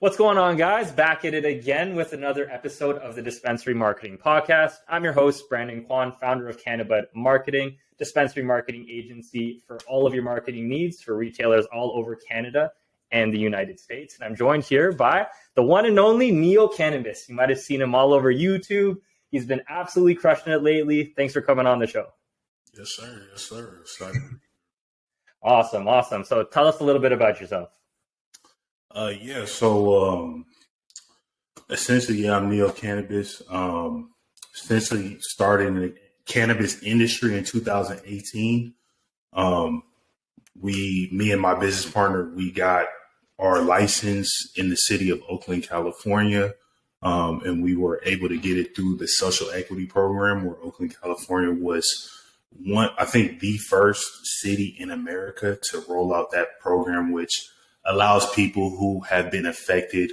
What's going on, guys? Back at it again with another episode of the Dispensary Marketing Podcast. I'm your host, Brandon Kwan, founder of Cannabis Marketing, dispensary marketing agency for all of your marketing needs for retailers all over Canada and the United States. And I'm joined here by the one and only Neo Cannabis. You might have seen him all over YouTube. He's been absolutely crushing it lately. Thanks for coming on the show. Yes, sir. Yes, sir. Excited. Awesome. So tell us a little bit about yourself. Essentially, I'm Neo Cannabis. Essentially started in the cannabis industry in 2018. Me and my business partner, we got our license in the city of Oakland, California. And we were able to get it through the social equity program, where Oakland, California was the first city in America to roll out that program, which allows people who have been affected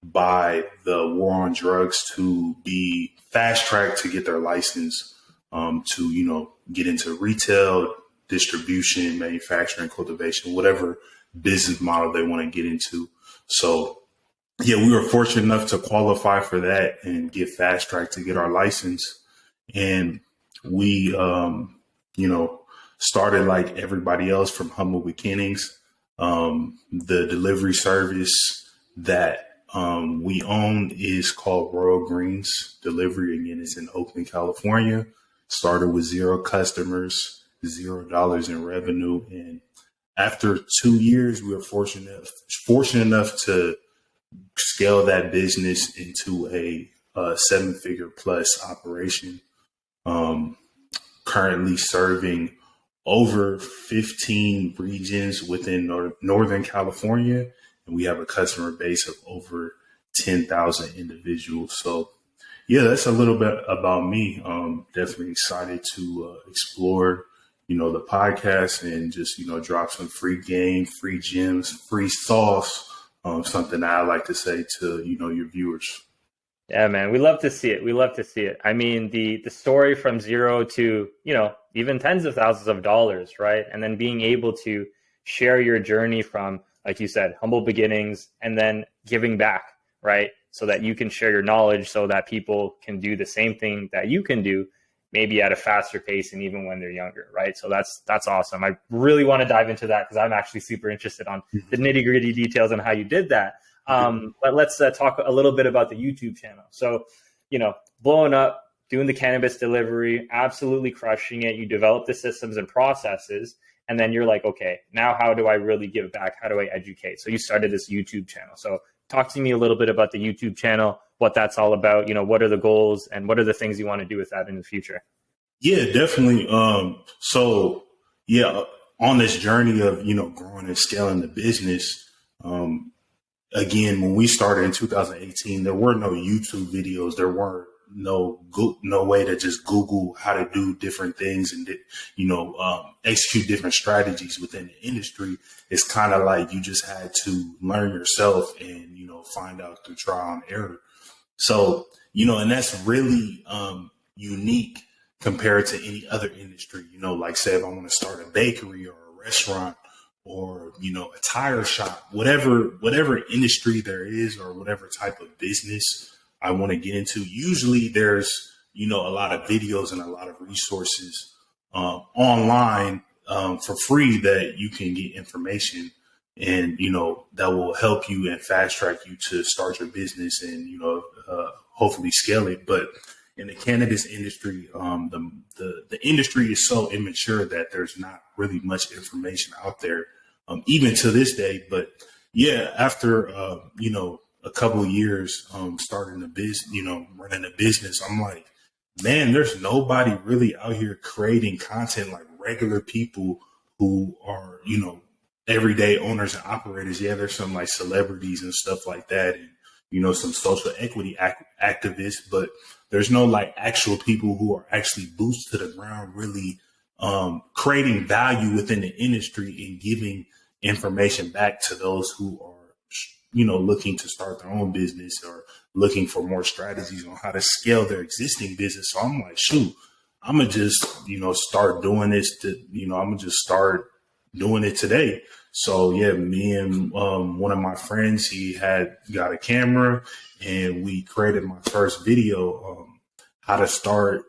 by the war on drugs to be fast tracked to get their license, to get into retail, distribution, manufacturing, cultivation, whatever business model they want to get into. So yeah, we were fortunate enough to qualify for that and get fast tracked to get our license. And we, started like everybody else from humble beginnings. The delivery service that we own is called Royal Greens Delivery. Again, it's in Oakland, California. Started with 0 customers, $0 in revenue. And after 2 years, we were fortunate enough to scale that business into a 7-figure plus operation. Currently serving over 15 regions within Northern California, and we have a customer base of over 10,000 individuals. So yeah, that's a little bit about me. Definitely excited to explore, the podcast and just, drop some free game, free gems, free sauce. Something I like to say to, your viewers. Yeah, man, we love to see it. I mean, the story from 0 to, even tens of thousands of dollars, right? And then being able to share your journey from, like you said, humble beginnings and then giving back, right? So that you can share your knowledge so that people can do the same thing that you can do, maybe at a faster pace and even when they're younger, right? So that's awesome. I really want to dive into that because I'm actually super interested on the nitty-gritty details on how you did that. But let's talk a little bit about the YouTube channel. So, blowing up, doing the cannabis delivery, absolutely crushing it. You develop the systems and processes, and then you're like, okay, now how do I really give back? How do I educate? So you started this YouTube channel. So talk to me a little bit about the YouTube channel, what that's all about. What are the goals and what are the things you want to do with that in the future? Yeah, definitely. On this journey of, growing and scaling the business, again, when we started in 2018, there were no YouTube videos. There weren't no way to just Google how to do different things and, execute different strategies within the industry. It's kind of like you just had to learn yourself and, find out through trial and error. So, and that's really unique compared to any other industry. Like say if I want to start a bakery or a restaurant, or, a tire shop, whatever industry there is, or whatever type of business I want to get into. Usually there's, a lot of videos and a lot of resources online for free that you can get information and, that will help you and fast track you to start your business and, hopefully scale it. But in the cannabis industry, the industry is so immature that there's not really much information out there, even to this day. But yeah, after a couple of years starting the business, running a business, I'm like, man, there's nobody really out here creating content like regular people who are, everyday owners and operators. Yeah, there's some like celebrities and stuff like that, and some social equity activists, but there's no like actual people who are actually boots to the ground, really creating value within the industry and giving information back to those who are, looking to start their own business or looking for more strategies on how to scale their existing business. So I'm like, shoot, I'm gonna just, start doing this I'm gonna just start doing it today. So yeah, me and one of my friends, he had got a camera, and we created my first video, how to start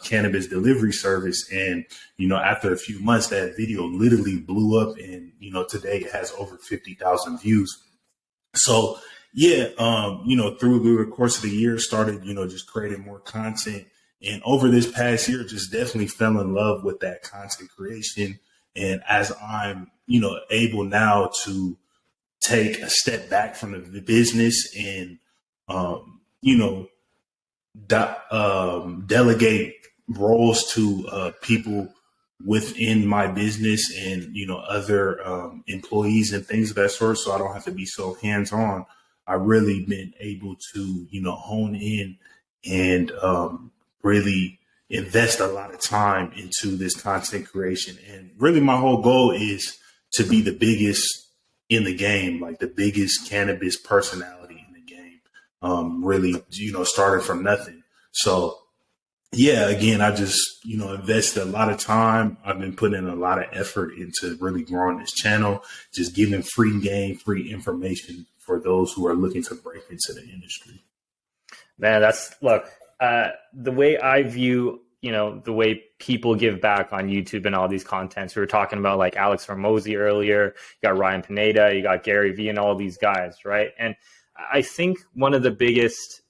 cannabis delivery service. And after a few months, that video literally blew up, and today it has over 50,000 views. So yeah, through the course of the year, started just creating more content, and over this past year, just definitely fell in love with that content creation. And as I'm able now to take a step back from the business and you know delegate roles to people within my business, and other employees and things of that sort, so I don't have to be so hands on. I really been able to hone in and really invest a lot of time into this content creation. And really my whole goal is to be the biggest in the game, like the biggest cannabis personality in the game, really started from nothing. So yeah, again, I just, invested a lot of time. I've been putting in a lot of effort into really growing this channel, just giving free game, free information for those who are looking to break into the industry. Man, the way I view, the way people give back on YouTube and all these contents. We were talking about like Alex Hormozy earlier. You got Ryan Pineda, you got Gary Vee, and all these guys, right? And I think one of the biggest,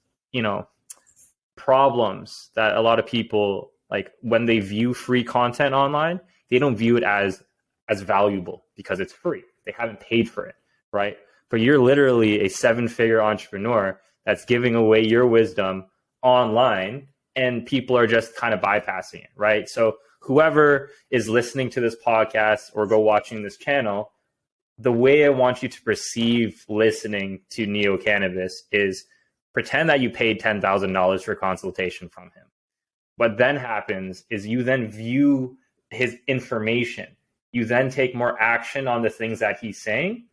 problems that a lot of people, like when they view free content online, they don't view it as valuable because it's free. They haven't paid for it, right? But you're literally a 7-figure entrepreneur that's giving away your wisdom online, and people are just kind of bypassing it, right? So whoever is listening to this podcast or go watching this channel, the way I want you to perceive listening to Neo Cannabis is pretend that you paid $10,000 for a consultation from him. What then happens is you then view his information. You then take more action on the things that he's saying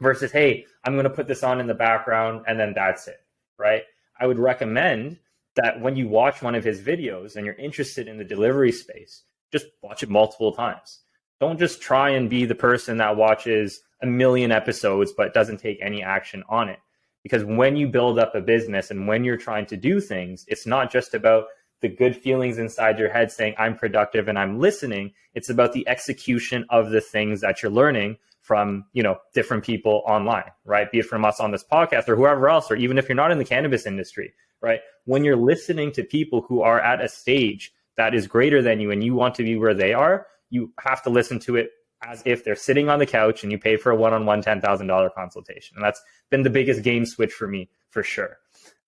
versus, hey, I'm going to put this on in the background and then that's it, right? I would recommend that when you watch one of his videos and you're interested in the delivery space, just watch it multiple times. Don't just try and be the person that watches a million episodes but doesn't take any action on it. Because when you build up a business and when you're trying to do things, it's not just about the good feelings inside your head saying, I'm productive and I'm listening. It's about the execution of the things that you're learning from, different people online, right? Be it from us on this podcast or whoever else, or even if you're not in the cannabis industry, right? When you're listening to people who are at a stage that is greater than you and you want to be where they are, you have to listen to it as if they're sitting on the couch and you pay for a one-on-one $10,000 consultation. And that's been the biggest game switch for me, for sure.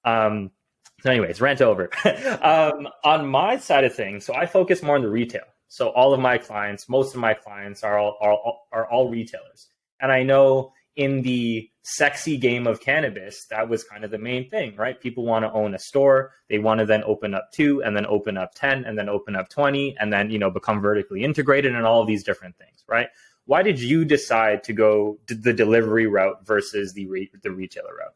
So anyways, rant over. On my side of things, so I focus more on the retail. So all of my clients, most of my clients are all retailers. And I know in the sexy game of cannabis, that was kind of the main thing, right? People want to own a store. They want to then open up 2 and then open up 10 and then open up 20 and then, become vertically integrated and all of these different things, right? Why did you decide to go the delivery route versus the retailer route?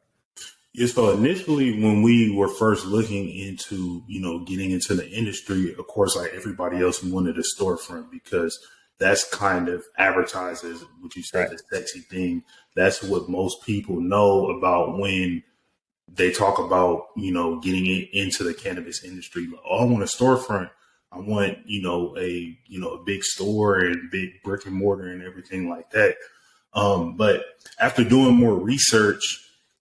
Yeah, so initially when we were first looking into, getting into the industry, of course, like everybody else, we wanted a storefront because that's kind of advertised as what you said, right, the sexy thing. That's what most people know about when they talk about, getting into the cannabis industry. Like, oh, I want a storefront. I want, a big store and big brick and mortar and everything like that. But after doing more research,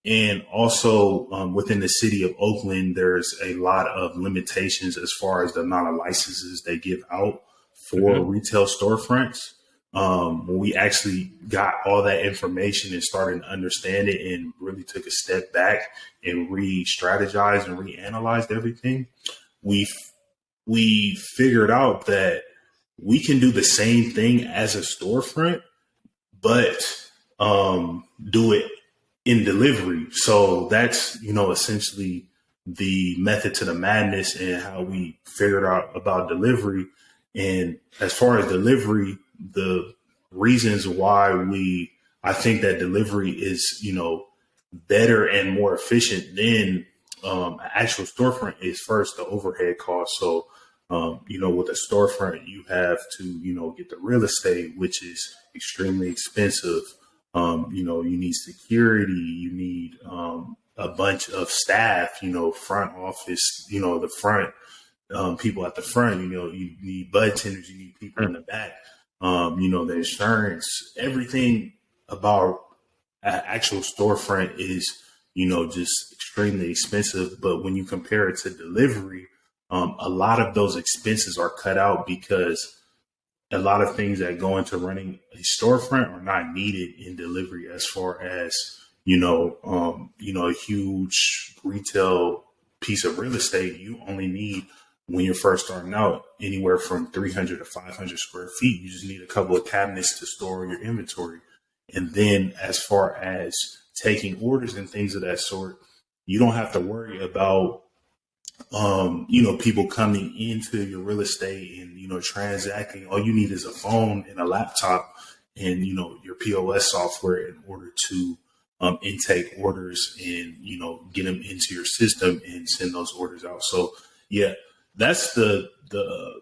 and also within the city of Oakland, there's a lot of limitations as far as the amount of licenses they give out for retail storefronts. When we actually got all that information and started to understand it and really took a step back and re-strategized and reanalyzed everything, we figured out that we can do the same thing as a storefront, but do it in delivery. So that's, essentially the method to the madness and how we figured out about delivery. And as far as delivery, the reasons why I think that delivery is, better and more efficient than actual storefront is first the overhead cost. So With a storefront, you have to, get the real estate, which is extremely expensive. You need security, you need a bunch of staff, front office, the front people at the front, you need bud tenders, you need people in the back, the insurance, everything about an actual storefront is, just extremely expensive. But when you compare it to delivery, a lot of those expenses are cut out because a lot of things that go into running a storefront are not needed in delivery, as far as, a huge retail piece of real estate. You only need, when you're first starting out, anywhere from 300 to 500 square feet. You just need a couple of cabinets to store your inventory. And then as far as taking orders and things of that sort, you don't have to worry about, people coming into your real estate and, transacting. All you need is a phone and a laptop and, your POS software in order to intake orders and, get them into your system and send those orders out. So, yeah, that's the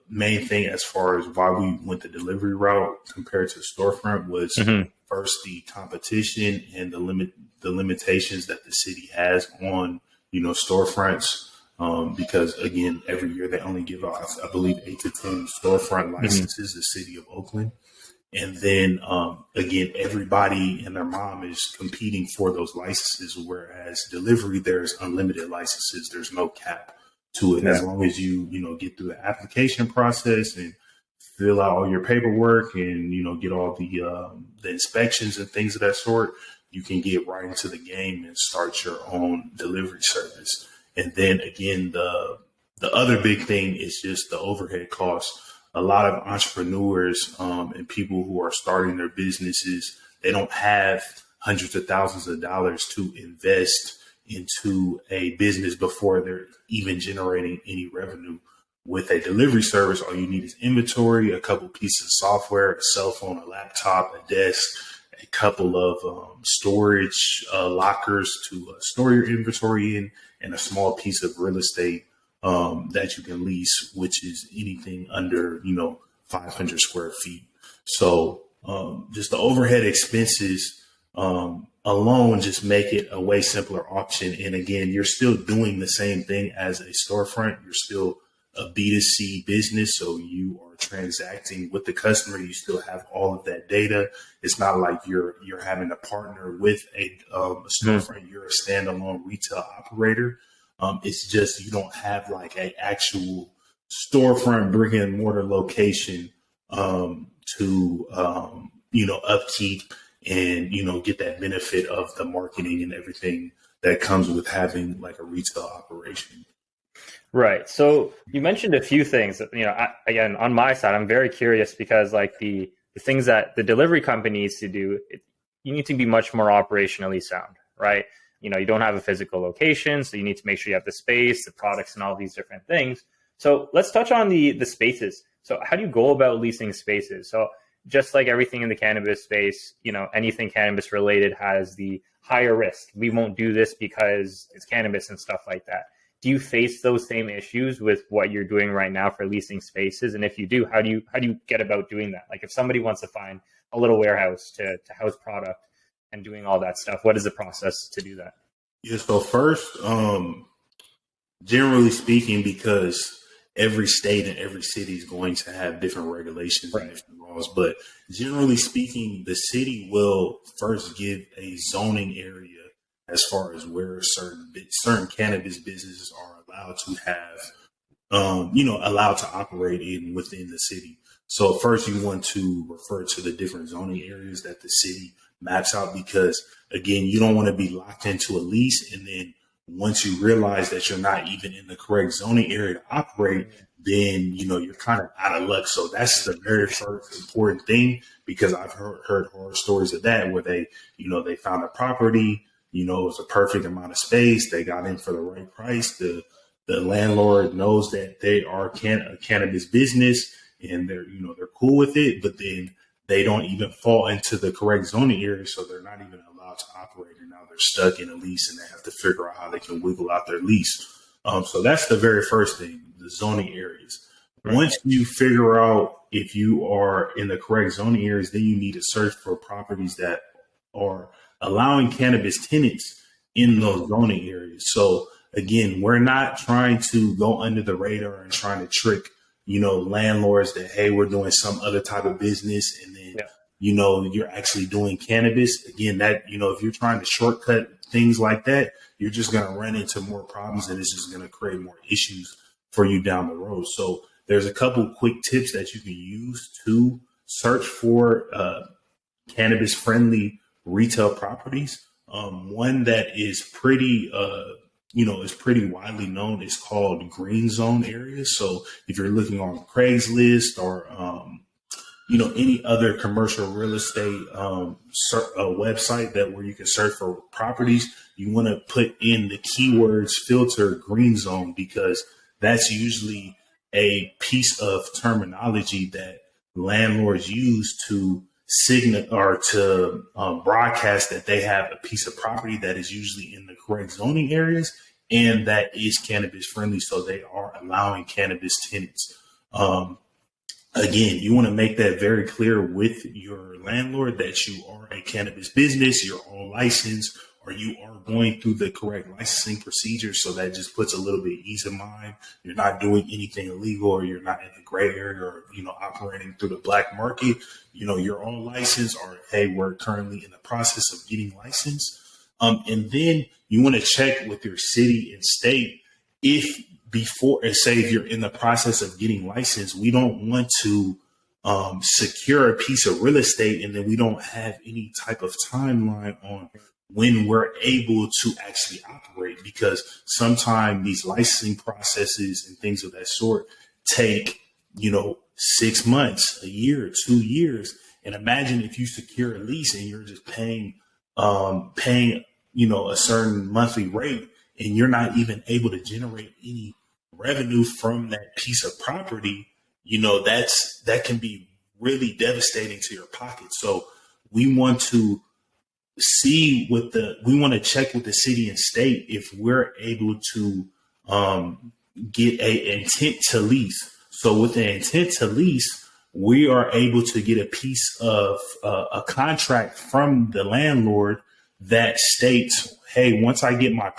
main thing as far as why we went the delivery route compared to storefront was first the competition and the limitations that the city has on, storefronts. Because again, every year they only give out, I believe, 8 to 10 storefront licenses, the city of Oakland. And then, again, everybody and their mom is competing for those licenses, whereas delivery, there's unlimited licenses. There's no cap to it. Yeah. As long as you, get through the application process and fill out all your paperwork and, get all the inspections and things of that sort, you can get right into the game and start your own delivery service. And then again, the other big thing is just the overhead costs. A lot of entrepreneurs and people who are starting their businesses, they don't have hundreds of thousands of dollars to invest into a business before they're even generating any revenue. With a delivery service, all you need is inventory, a couple pieces of software, a cell phone, a laptop, a desk, a couple of storage lockers to store your inventory in, and a small piece of real estate that you can lease, which is anything under, 500 square feet. So just the overhead expenses alone just make it a way simpler option. And again, you're still doing the same thing as a storefront. You're still a B2C business. So you are transacting with the customer. You still have all of that data. It's not like you're having to partner with a storefront. You're a standalone retail operator. It's just, you don't have like an actual storefront brick and mortar location to upkeep and, get that benefit of the marketing and everything that comes with having like a retail operation. Right. So you mentioned a few things that, again, on my side, I'm very curious because like the things that the delivery company needs to do, you need to be much more operationally sound, right? You don't have a physical location, so you need to make sure you have the space, the products, and all these different things. So let's touch on the spaces. So how do you go about leasing spaces? So just like everything in the cannabis space, anything cannabis related has the higher risk. We won't do this because it's cannabis and stuff like that. Do you face those same issues with what you're doing right now for leasing spaces? And if you do, how do you get about doing that? Like if somebody wants to find a little warehouse to house product and doing all that stuff, what is the process to do that? Yeah, so first, generally speaking, because every state and every city is going to have different regulations and different laws, but generally speaking, the city will first give a zoning area as far as where certain cannabis businesses are allowed to have, allowed to operate within the city. So first you want to refer to the different zoning areas that the city maps out, because again, you don't want to be locked into a lease. And then once you realize that you're not even in the correct zoning area to operate, then, you're kind of out of luck. So that's the very first important thing, because I've heard horror stories of that where they found a property, it was a perfect amount of space. They got in for the right price. The landlord knows that they are a cannabis business and they're cool with it, but then they don't even fall into the correct zoning area. So they're not even allowed to operate. And now they're stuck in a lease and they have to figure out how they can wiggle out their lease. So that's the very first thing, the zoning areas. Right. Once you figure out if you are in the correct zoning areas, then you need to search for properties that are allowing cannabis tenants in those zoning areas. So again, we're not trying to go under the radar and trying to trick, landlords that, hey, we're doing some other type of business. And then, Yeah. you're actually doing cannabis. Again, that, if you're trying to shortcut things like that, you're just going to run into more problems and it's just going to create more issues for you down the road. So there's a couple quick tips that you can use to search for cannabis friendly retail properties. One that is pretty widely known is called green zone areas. So if you're looking on Craigslist or any other commercial real estate website that where you can search for properties, you want to put in the keywords filter green zone, because that's usually a piece of terminology that landlords use to signal or to broadcast that they have a piece of property that is usually in the correct zoning areas and that is cannabis friendly. So they are allowing cannabis tenants. Again, you want to make that very clear with your landlord that you are a cannabis business, you're on license, or you are going through the correct licensing procedures. So that just puts a little bit of ease of mind. You're not doing anything illegal, or you're not in the gray area, or, operating through the black market. You're on license, or, hey, we're currently in the process of getting licensed. And then you want to check with your city and state if before, and say if you're in the process of getting licensed, we don't want to secure a piece of real estate and then we don't have any type of timeline on when we're able to actually operate, because sometimes these licensing processes and things of that sort take 6 months, a year, 2 years. And imagine if you secure a lease and you're just paying a certain monthly rate, and you're not even able to generate any revenue from that piece of property. That can be really devastating to your pocket. So we want to check with the city and state if we're able to get a intent to lease. So with the intent to lease, we are able to get a piece of a contract from the landlord that states, hey, once I get my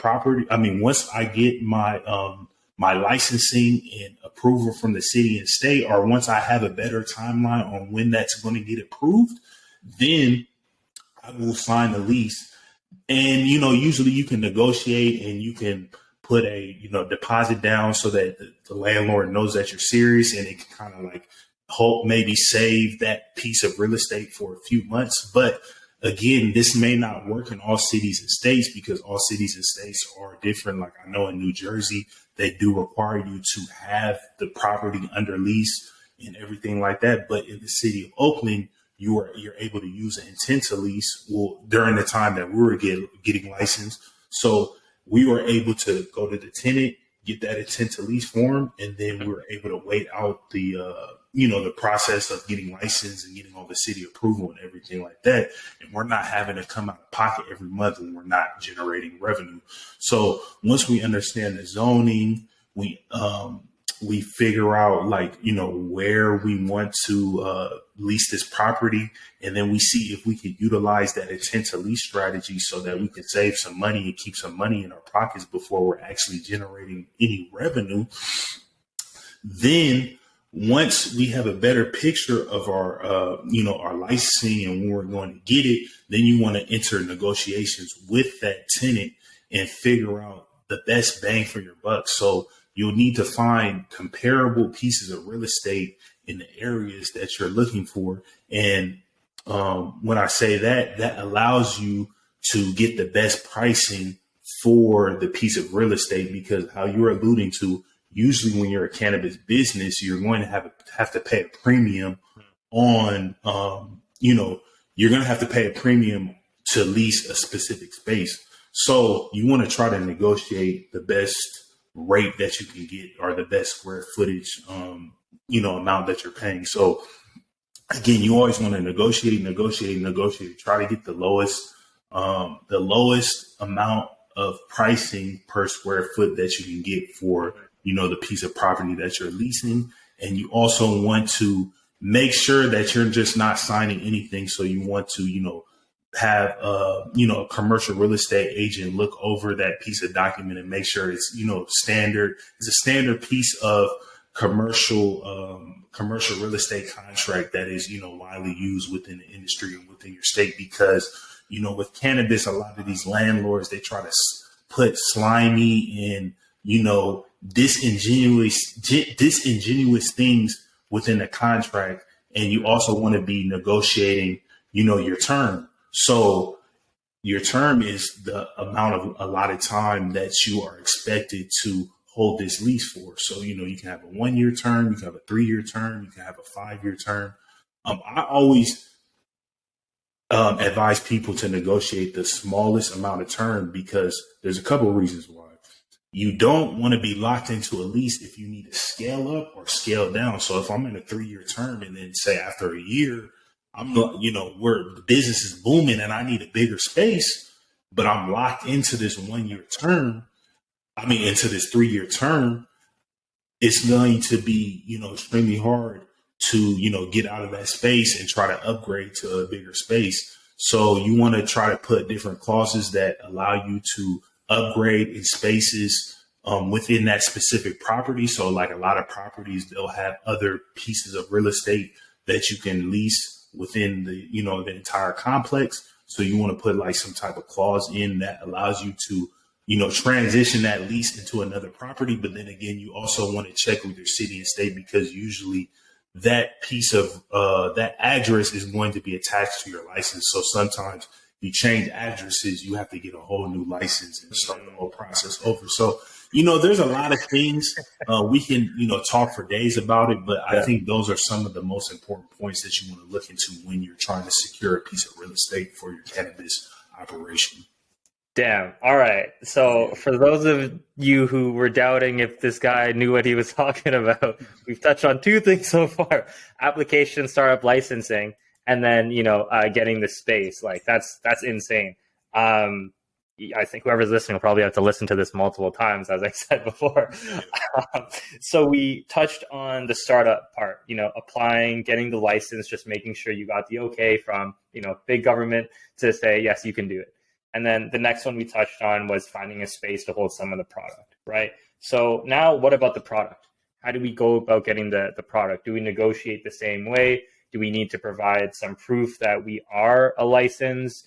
my licensing and approval from the city and state, or once I have a better timeline on when that's going to get approved, then I will sign the lease. And, usually you can negotiate and you can put a, deposit down so that the landlord knows that you're serious, and it can kind of like hope maybe save that piece of real estate for a few months. But again, this may not work in all cities and states, because all cities and states are different. Like I know in New Jersey, they do require you to have the property under lease and everything like that. But in the city of Oakland, you're able to use an intent to lease. Well, during the time that we were getting licensed, so we were able to go to the tenant, get that intent to lease form, and then we were able to wait out the the process of getting licensed and getting all the city approval and everything like that. And we're not having to come out of pocket every month, and we're not generating revenue. So once we understand the zoning, we figure out where we want to lease this property, and then we see if we can utilize that intent to lease strategy so that we can save some money and keep some money in our pockets before we're actually generating any revenue. Then once we have a better picture of our our licensing and when we're going to get it, then you want to enter negotiations with that tenant and figure out the best bang for your buck. So you'll need to find comparable pieces of real estate in the areas that you're looking for. And when I say that, that allows you to get the best pricing for the piece of real estate, because how you're alluding to, usually when you're a cannabis business, you're going to have to pay a premium on, you're going to have to pay a premium to lease a specific space. So you want to try to negotiate the best rate that you can get, or the best square footage, amount that you're paying. So again, you always want to negotiate, try to get the lowest amount of pricing per square foot that you can get for, the piece of property that you're leasing. And you also want to make sure that you're just not signing anything. So you want to, have a commercial real estate agent look over that piece of document and make sure it's, standard. It's a standard piece of commercial real estate contract that is, widely used within the industry and within your state. Because, with cannabis, a lot of these landlords, they try to put slimy and, disingenuous things within the contract. And you also want to be negotiating, your term. So your term is the amount of allotted time that you are expected to hold this lease for. So, you can have a 1 year term, you can have a 3 year term, you can have a 5 year term. I always advise people to negotiate the smallest amount of term because there's a couple of reasons why. You don't want to be locked into a lease if you need to scale up or scale down. So if I'm in a 3 year term and then say after a year, I'm not, where the business is booming and I need a bigger space, but I'm locked into this 1 year term. Into this 3 year term, it's going to be, extremely hard to, get out of that space and try to upgrade to a bigger space. So you want to try to put different clauses that allow you to upgrade in spaces within that specific property. So like a lot of properties, they'll have other pieces of real estate that you can lease within the, the entire complex. So you want to put like some type of clause in that allows you to, transition that lease into another property. But then again, you also want to check with your city and state because usually that piece of that address is going to be attached to your license. So sometimes you change addresses, you have to get a whole new license and start the whole process over. So, there's a lot of things we can, talk for days about it, but I think those are some of the most important points that you want to look into when you're trying to secure a piece of real estate for your cannabis operation. Damn. All right. So for those of you who were doubting if this guy knew what he was talking about, we've touched on two things so far: application, startup licensing, and then, getting the space. Like that's insane. I think whoever's listening will probably have to listen to this multiple times, as I said before. So we touched on the startup part, applying, getting the license, just making sure you got the okay from, big government to say, yes, you can do it. And then the next one we touched on was finding a space to hold some of the product, right? So now what about the product? How do we go about getting the product? Do we negotiate the same way? Do we need to provide some proof that we are a licensed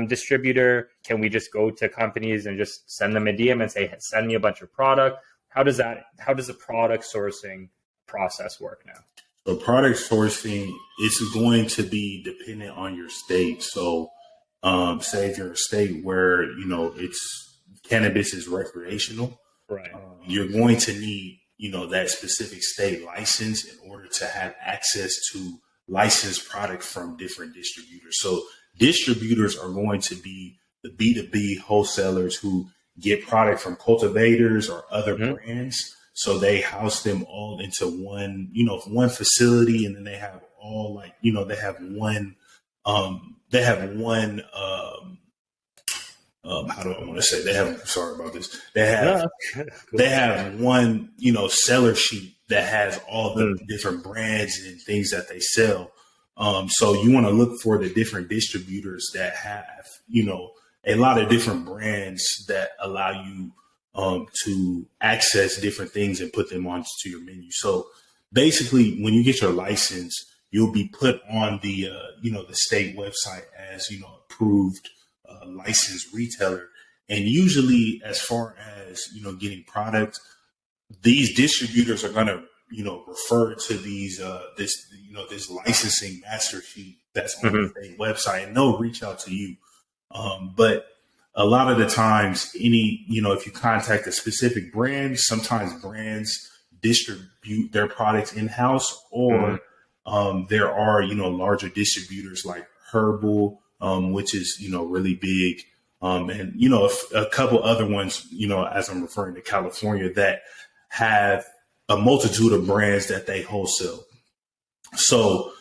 distributor? Can we just go to companies and just send them a DM and say, hey, send me a bunch of product? How does the product sourcing process work now? So product sourcing is going to be dependent on your state. So say if you're a state where, it's cannabis is recreational, right? You're going to need, that specific state license in order to have access to licensed product from different distributors. So distributors are going to be the B2B wholesalers who get product from cultivators or other brands. So they house them all into one, one facility, and then they have all like, they have one, how do I want to say? Sorry about this. They have one, seller sheet that has all the different brands and things that they sell. So you want to look for the different distributors that have, a lot of different brands that allow you to access different things and put them onto your menu. So basically, when you get your license, you'll be put on the, the state website as, approved licensed retailer. And usually as far as, getting product, these distributors are going to, refer to these, this licensing master sheet that's on the state website, and they'll reach out to you. But a lot of the times, if you contact a specific brand, sometimes brands distribute their products in-house, or there are, larger distributors like Herbal, which is, really big. And, a couple other ones, as I'm referring to California, that have a multitude of brands that they wholesale. So,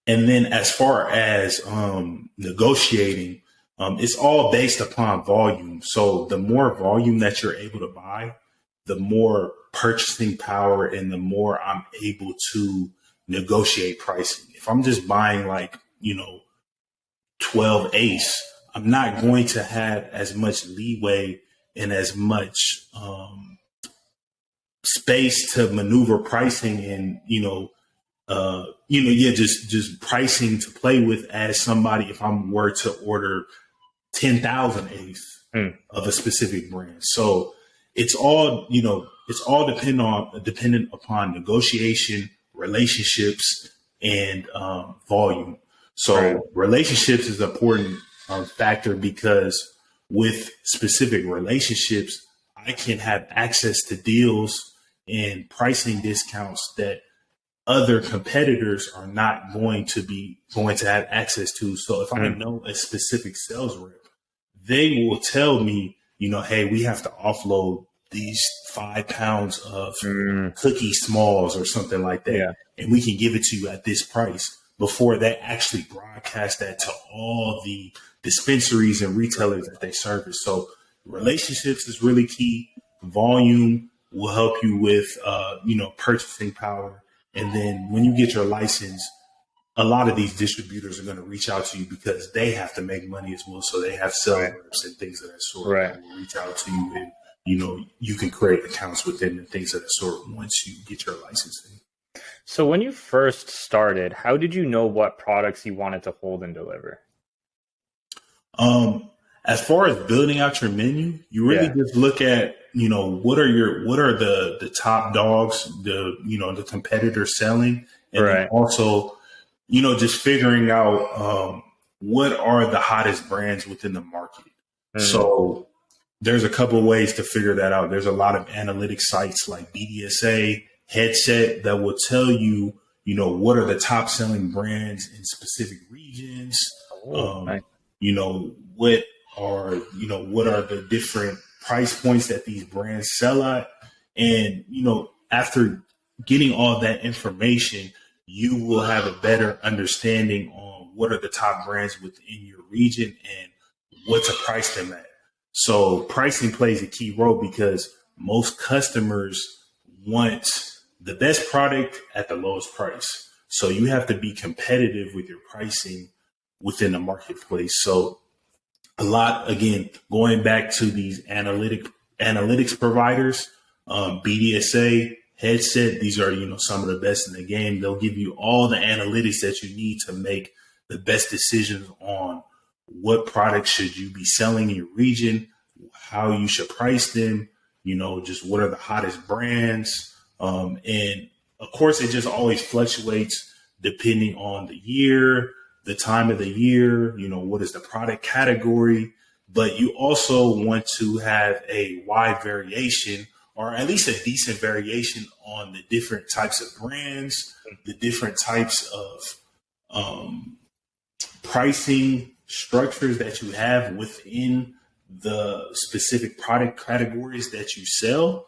and then as far as negotiating, it's all based upon volume. So the more volume that you're able to buy, the more purchasing power and the more I'm able to negotiate pricing. If I'm just buying like, 12 Ace, I'm not going to have as much leeway and as much space to maneuver pricing and, just pricing to play with as somebody if I were to order 10,000 Ace of a specific brand. So it's all, dependent upon negotiation, relationships, and volume. So relationships is an important factor because with specific relationships, I can have access to deals and pricing discounts that other competitors are not going to have access to. So if I know a specific sales rep, they will tell me, hey, we have to offload these 5 pounds of cookie smalls or something like that. Yeah. And we can give it to you at this price before they actually broadcast that to all the dispensaries and retailers that they service. So relationships is really key. Volume will help you with, purchasing power. And then when you get your license, a lot of these distributors are going to reach out to you because they have to make money as well. So they have sales reps and things of that sort that will reach out to you, and you can create accounts with them and things of that sort once you get your licensing. So when you first started, how did you know what products you wanted to hold and deliver? As far as building out your menu, you really just look at, what are the top dogs, the competitors selling, and then also, just figuring out what are the hottest brands within the market. So there's a couple of ways to figure that out. There's a lot of analytic sites like BDSA, Headset that will tell you, what are the top selling brands in specific regions. Nice. What are the different price points that these brands sell at. And, after getting all that information, you will have a better understanding on what are the top brands within your region and what to price them at. So pricing plays a key role because most customers want the best product at the lowest price. So you have to be competitive with your pricing within the marketplace. So a lot, again, going back to these analytics providers, BDSA, Headset, these are, some of the best in the game. They'll give you all the analytics that you need to make the best decisions on what products should you be selling in your region, how you should price them, just what are the hottest brands. And of course, it just always fluctuates depending on the year, the time of the year, what is the product category. But you also want to have a wide variation, or at least a decent variation on the different types of brands, the different types of pricing structures that you have within the specific product categories that you sell,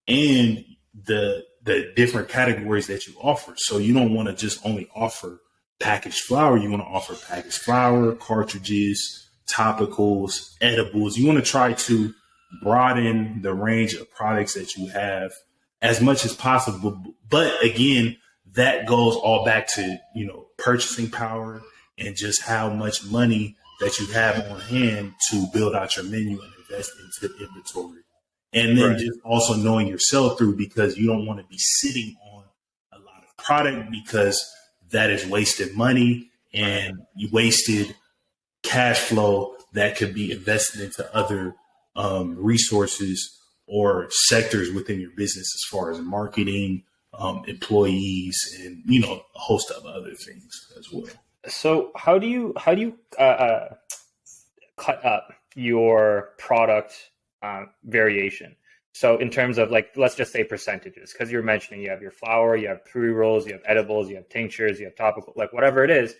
and the different categories that you offer. So you don't want to just only offer packaged flower. You want to offer packaged flower, cartridges, topicals, edibles. You want to try to broaden the range of products that you have as much as possible. But again, that goes all back to, purchasing power and just how much money that you have on hand to build out your menu and invest into the inventory. And then just also knowing your sell through, because you don't want to be sitting on a lot of product, because that is wasted money and you wasted cash flow that could be invested into other resources or sectors within your business, as far as marketing, employees, and a host of other things as well. So how do you cut up your product variation? So in terms of, like, let's just say percentages, because you're mentioning you have your flower, you have pre-rolls, you have edibles, you have tinctures, you have topical, like whatever it is.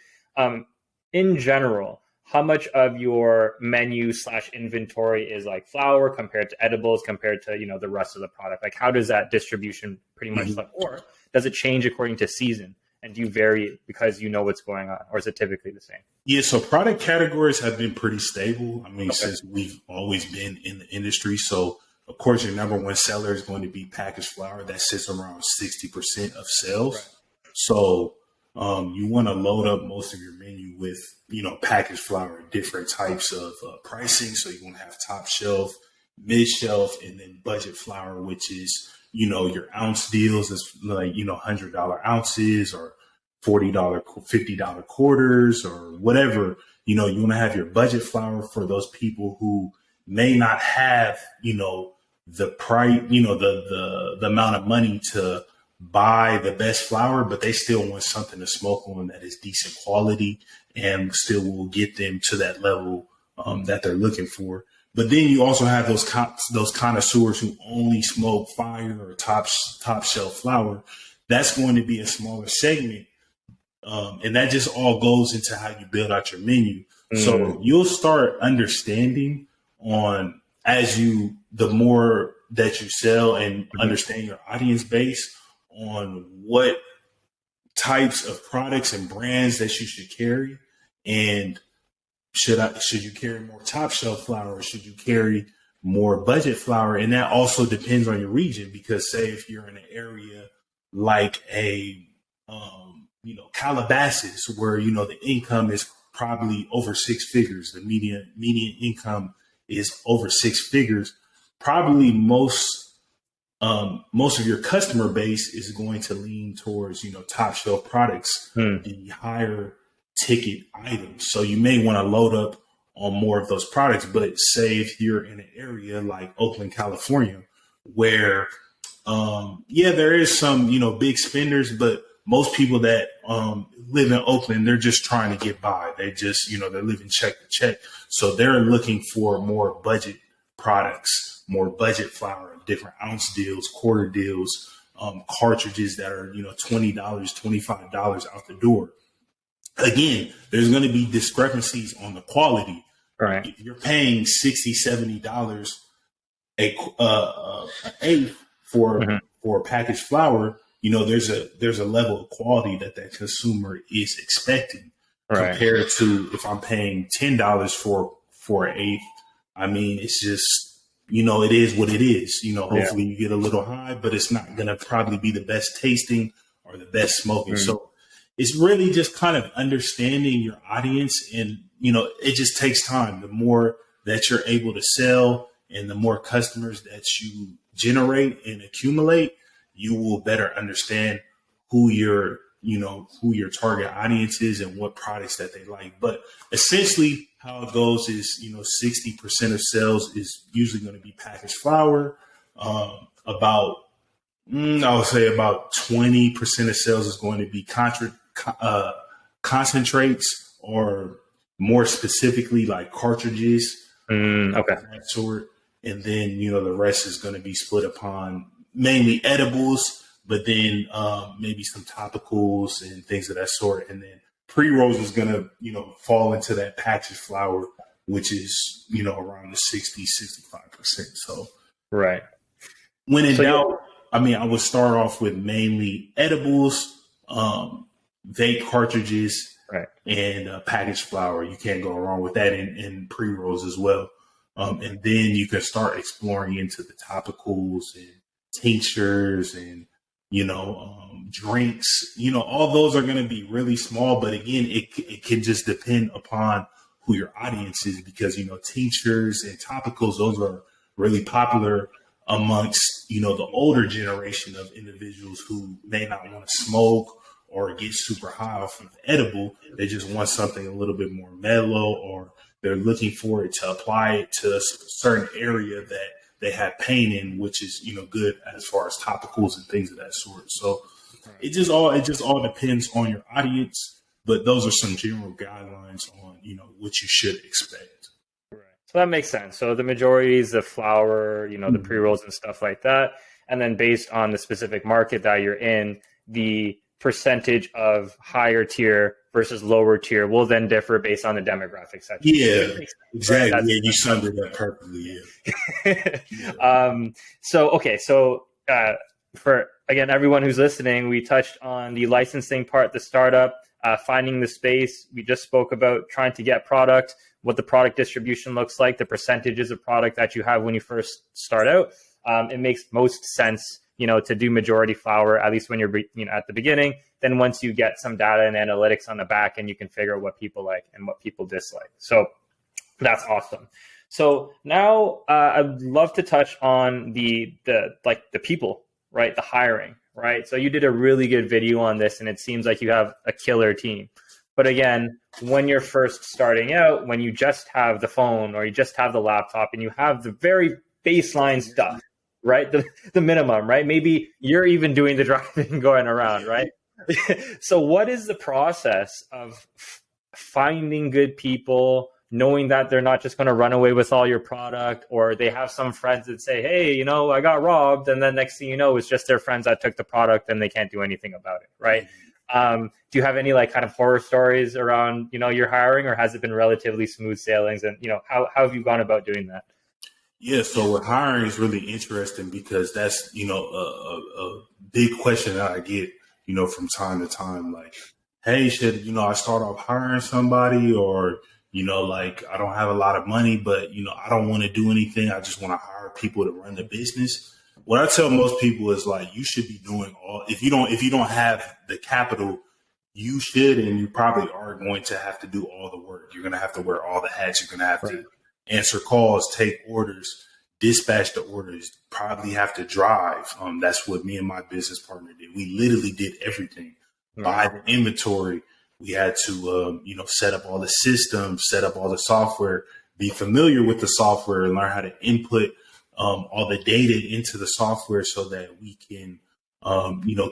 In general, how much of your menu / inventory is like flower compared to edibles compared to, the rest of the product? Like, how does that distribution pretty much look? Or does it change according to season? And do you vary it because you know what's going on? Or is it typically the same? Yeah, so product categories have been pretty stable. I mean, since we've always been in the industry. So, of course, your number one seller is going to be packaged flower. That sits around 60% of sales. Right. So you want to load up most of your menu with, packaged flower, different types of pricing. So you want to have top shelf, mid shelf, and then budget flower, which is, your ounce deals is like, $100 ounces or $40, $50 quarters or whatever. You want to have your budget flower for those people who may not have, the price, the amount of money to buy the best flower, but they still want something to smoke on that is decent quality and still will get them to that level that they're looking for. But then you also have those connoisseurs who only smoke fire or top shelf flower. That's going to be a smaller segment. And that just all goes into how you build out your menu. So you'll start understanding the more that you sell and understand your audience base on what types of products and brands that you should carry. And should you carry more top shelf flower or should you carry more budget flower? And that also depends on your region, because say if you're in an area like Calabasas, where, the income is probably over six figures, the median income is over six figures, probably most of your customer base is going to lean towards, top shelf products, the higher ticket items. So you may want to load up on more of those products. But say if you're in an area like Oakland, California, where, there is some, big spenders, but most people that live in Oakland, they're just trying to get by. They just, they're living check to check. So they're looking for more budget products, more budget flower, different ounce deals, quarter deals, cartridges that are, $20, $25 out the door. Again, there's going to be discrepancies on the quality. Right. If you're paying $60, $70 an eighth for packaged flower, there's a level of quality that consumer is expecting, compared to if I'm paying $10 for an eighth. I mean, it's just, it is what it is. Hopefully you get a little high, but it's not going to probably be the best tasting or the best smoking. So it's really just kind of understanding your audience, and, it just takes time. The more that you're able to sell and the more customers that you generate and accumulate, you will better understand who your target audience is and what products that they like. But essentially how it goes is, 60% of sales is usually going to be packaged flower. I would say about 20% of sales is going to be concentrates, or more specifically like cartridges. That sort. And then, the rest is going to be split upon mainly edibles, but then maybe some topicals and things of that sort. And then pre-rolls is going to, fall into that packaged flower, which is, around the 60-65%. So, right. When in doubt, I would start off with mainly edibles, vape cartridges, and packaged flower. You can't go wrong with that, in pre-rolls as well. And then you can start exploring into the topicals and tinctures and, drinks. All those are going to be really small. But again, it can just depend upon who your audience is, because, tinctures and topicals, those are really popular amongst, the older generation of individuals who may not want to smoke or get super high off of edible. They just want something a little bit more mellow, or they're looking for it to apply it to a certain area that they have pain in, which is, good as far as topicals and things of that sort. So it just all depends on your audience, but those are some general guidelines on, what you should expect. Right. So that makes sense. So the majority is the flower, the pre-rolls and stuff like that. And then based on the specific market that you're in, the percentage of higher tier versus lower tier will then differ based on the demographic section. Yeah, exactly. Right? Yeah, you summed it up perfectly. Yeah. So for, again, everyone who's listening, we touched on the licensing part, the startup, finding the space. We just spoke about trying to get product, what the product distribution looks like, the percentages of product that you have when you first start out. it makes most sense, to do majority flower, at least when you're, at the beginning. Then once you get some data and analytics on the back end, you can figure out what people like and what people dislike. So that's awesome. So now I'd love to touch on the people, right? The hiring, right? So you did a really good video on this, and it seems like you have a killer team. But again, when you're first starting out, when you just have the phone or you just have the laptop and you have the very baseline stuff, right? The minimum, right? Maybe you're even doing the driving going around, right? So what is the process of finding good people, knowing that they're not just going to run away with all your product, or they have some friends that say, hey, I got robbed. And then next thing you know, it's just their friends that took the product and they can't do anything about it, right? Do you have any kind of horror stories around, your hiring, or has it been relatively smooth sailings? And, how have you gone about doing that? Yeah, so with hiring is really interesting because that's, a big question that I get, from time to time. Like, hey, should, I start off hiring somebody, or, I don't have a lot of money, but, I don't want to do anything. I just want to hire people to run the business. What I tell most people is you should be doing all, if you don't have the capital, you should, and you probably are going to have to do all the work. You're going to have to wear all the hats. You're going to have to answer calls, take orders, dispatch the orders, probably have to drive. That's what me and my business partner did. We literally did everything. Buy the inventory. We had to, set up all the systems, set up all the software, be familiar with the software, and learn how to input all the data into the software so that we can,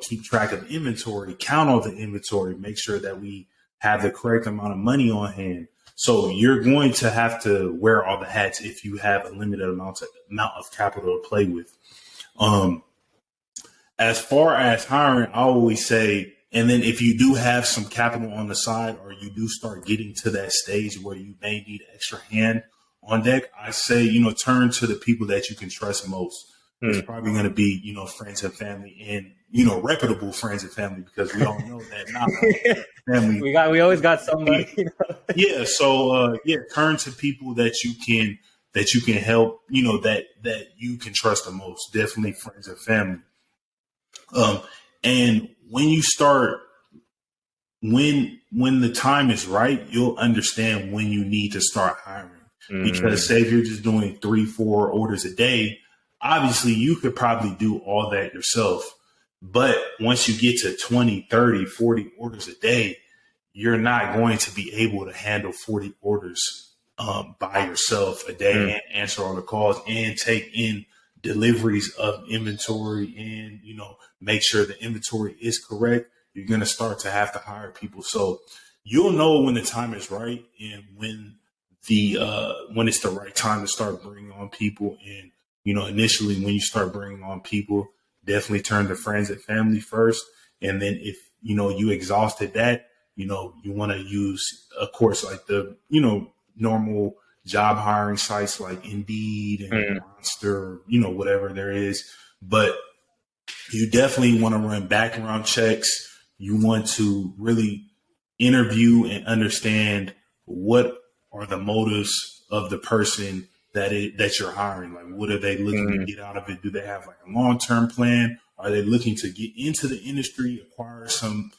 keep track of inventory, count all the inventory, make sure that we have the correct amount of money on hand. So you're going to have to wear all the hats if you have a limited amount of capital to play with. As far as hiring, I always say, and then if you do have some capital on the side, or you do start getting to that stage where you may need extra hand on deck, I say, turn to the people that you can trust most. It's probably going to be, friends and family, and, reputable friends and family, because we all know that not all family. we always got somebody. Yeah. So, turn to people that you can help, that you can trust the most. Definitely friends and family. And when you start, when the time is right, you'll understand when you need to start hiring. Because say if you're just doing 3-4 orders a day, obviously you could probably do all that yourself. But once you get to 20, 30, 40 orders a day, you're not going to be able to handle 40 orders by yourself a day and answer all the calls and take in deliveries of inventory and, make sure the inventory is correct. You're going to start to have to hire people. So you'll know when the time is right and when it's the right time to start bringing on people. And, initially when you start bringing on people, definitely turn to friends and family first. And then if, you exhausted that, you want to use, of course, like the, normal job hiring sites like Indeed and Monster, whatever there is. But you definitely want to run background checks. You want to really interview and understand what are the motives of the person that you're hiring. Like, what are they looking to get out of it? Do they have a long-term plan? Are they looking to get into the industry, acquire some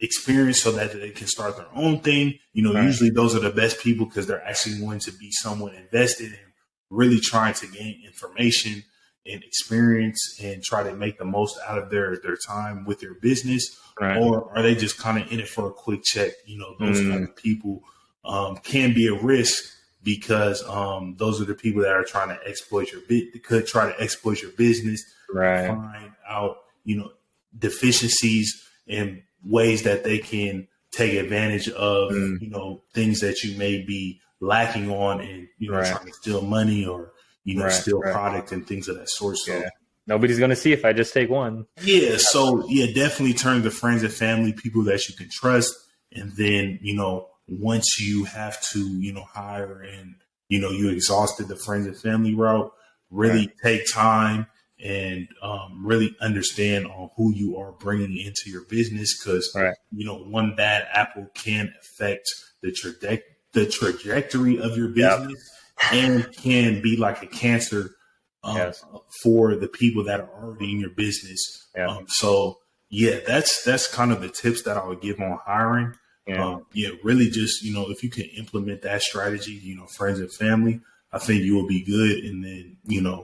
experience so that they can start their own thing? Usually those are the best people because they're actually going to be somewhat invested in really trying to gain information and experience and try to make the most out of their time with their business. Or are they just kind of in it for a quick check? Those kind of people can be a risk because those are the people that are trying to exploit could try to exploit your business, find out, deficiencies and ways that they can take advantage of, things that you may be lacking on and, trying to steal money or, steal product and things of that sort. So nobody's going to see if I just take one. Yeah. So definitely turn to friends and family, people that you can trust. And then, once you have to, hire and, you exhausted the friends and family route, really take time and really understand on who you are bringing into your business. Because, one bad apple can affect the trajectory of your business and can be like a cancer Yes. for the people that are already in your business. Yeah. So yeah, that's kind of the tips that I would give on hiring. Yeah. Really just, if you can implement that strategy, friends and family, I think you will be good. And then,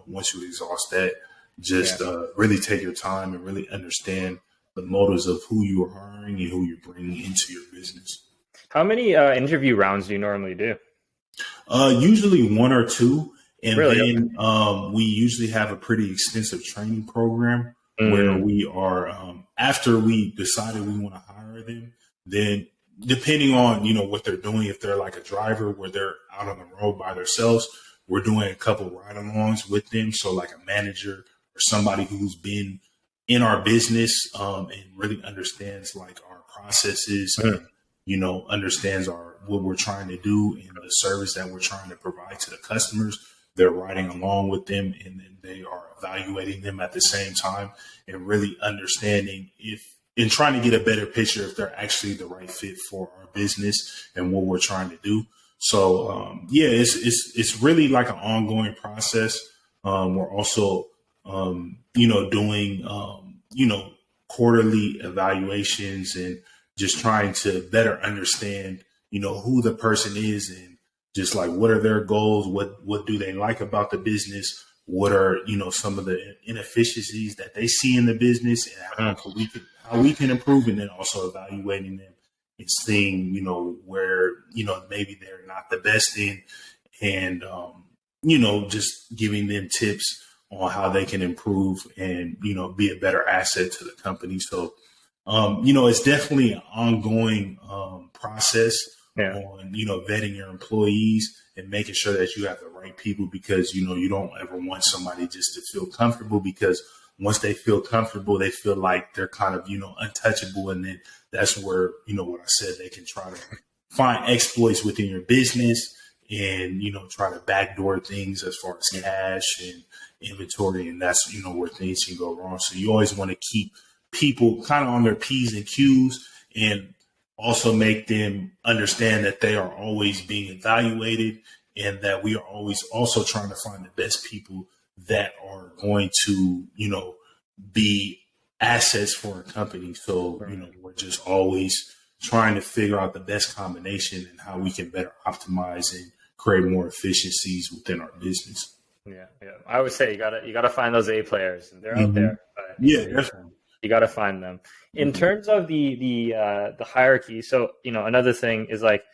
once you exhaust that, just really take your time and really understand the motives of who you are hiring and who you're bringing into your business. How many interview rounds do you normally do? Usually one or two. And Really? then we usually have a pretty extensive training program where Mm, we are, after we decided we want to hire them, then depending on, what they're doing, if they're like a driver where they're out on the road by themselves, we're doing a couple ride alongs with them. So like a manager or somebody who's been in our business and really understands like our processes mm, and, understands what we're trying to do and the service that we're trying to provide to the customers. They're riding along with them and then they are evaluating them at the same time and really understanding and trying to get a better picture if they're actually the right fit for our business and what we're trying to do. So it's really like an ongoing process. We're also doing quarterly evaluations and just trying to better understand who the person is and just like what are their goals, what do they like about the business, what are some of the inefficiencies that they see in the business and how we can improve, and then also evaluating them and seeing where maybe they're not the best in, and just giving them tips on how they can improve and be a better asset to the company. So it's definitely an ongoing process yeah. on vetting your employees and making sure that you have the right people, because you don't ever want somebody just to feel comfortable, because once they feel comfortable, they feel like they're kind of untouchable, and then that's where what I said, they can try to find exploits within your business and try to backdoor things as far as cash and inventory, and that's where things can go wrong. So you always want to keep people kind of on their P's and Q's, and also make them understand that they are always being evaluated and that we are always also trying to find the best people that are going to, be assets for a company. So, we're just always trying to figure out the best combination and how we can better optimize and create more efficiencies within our business. Yeah. Yeah. I would say you gotta find those A players. They're out there. But Yeah, definitely. you got to find them. In terms of the hierarchy, so another thing is like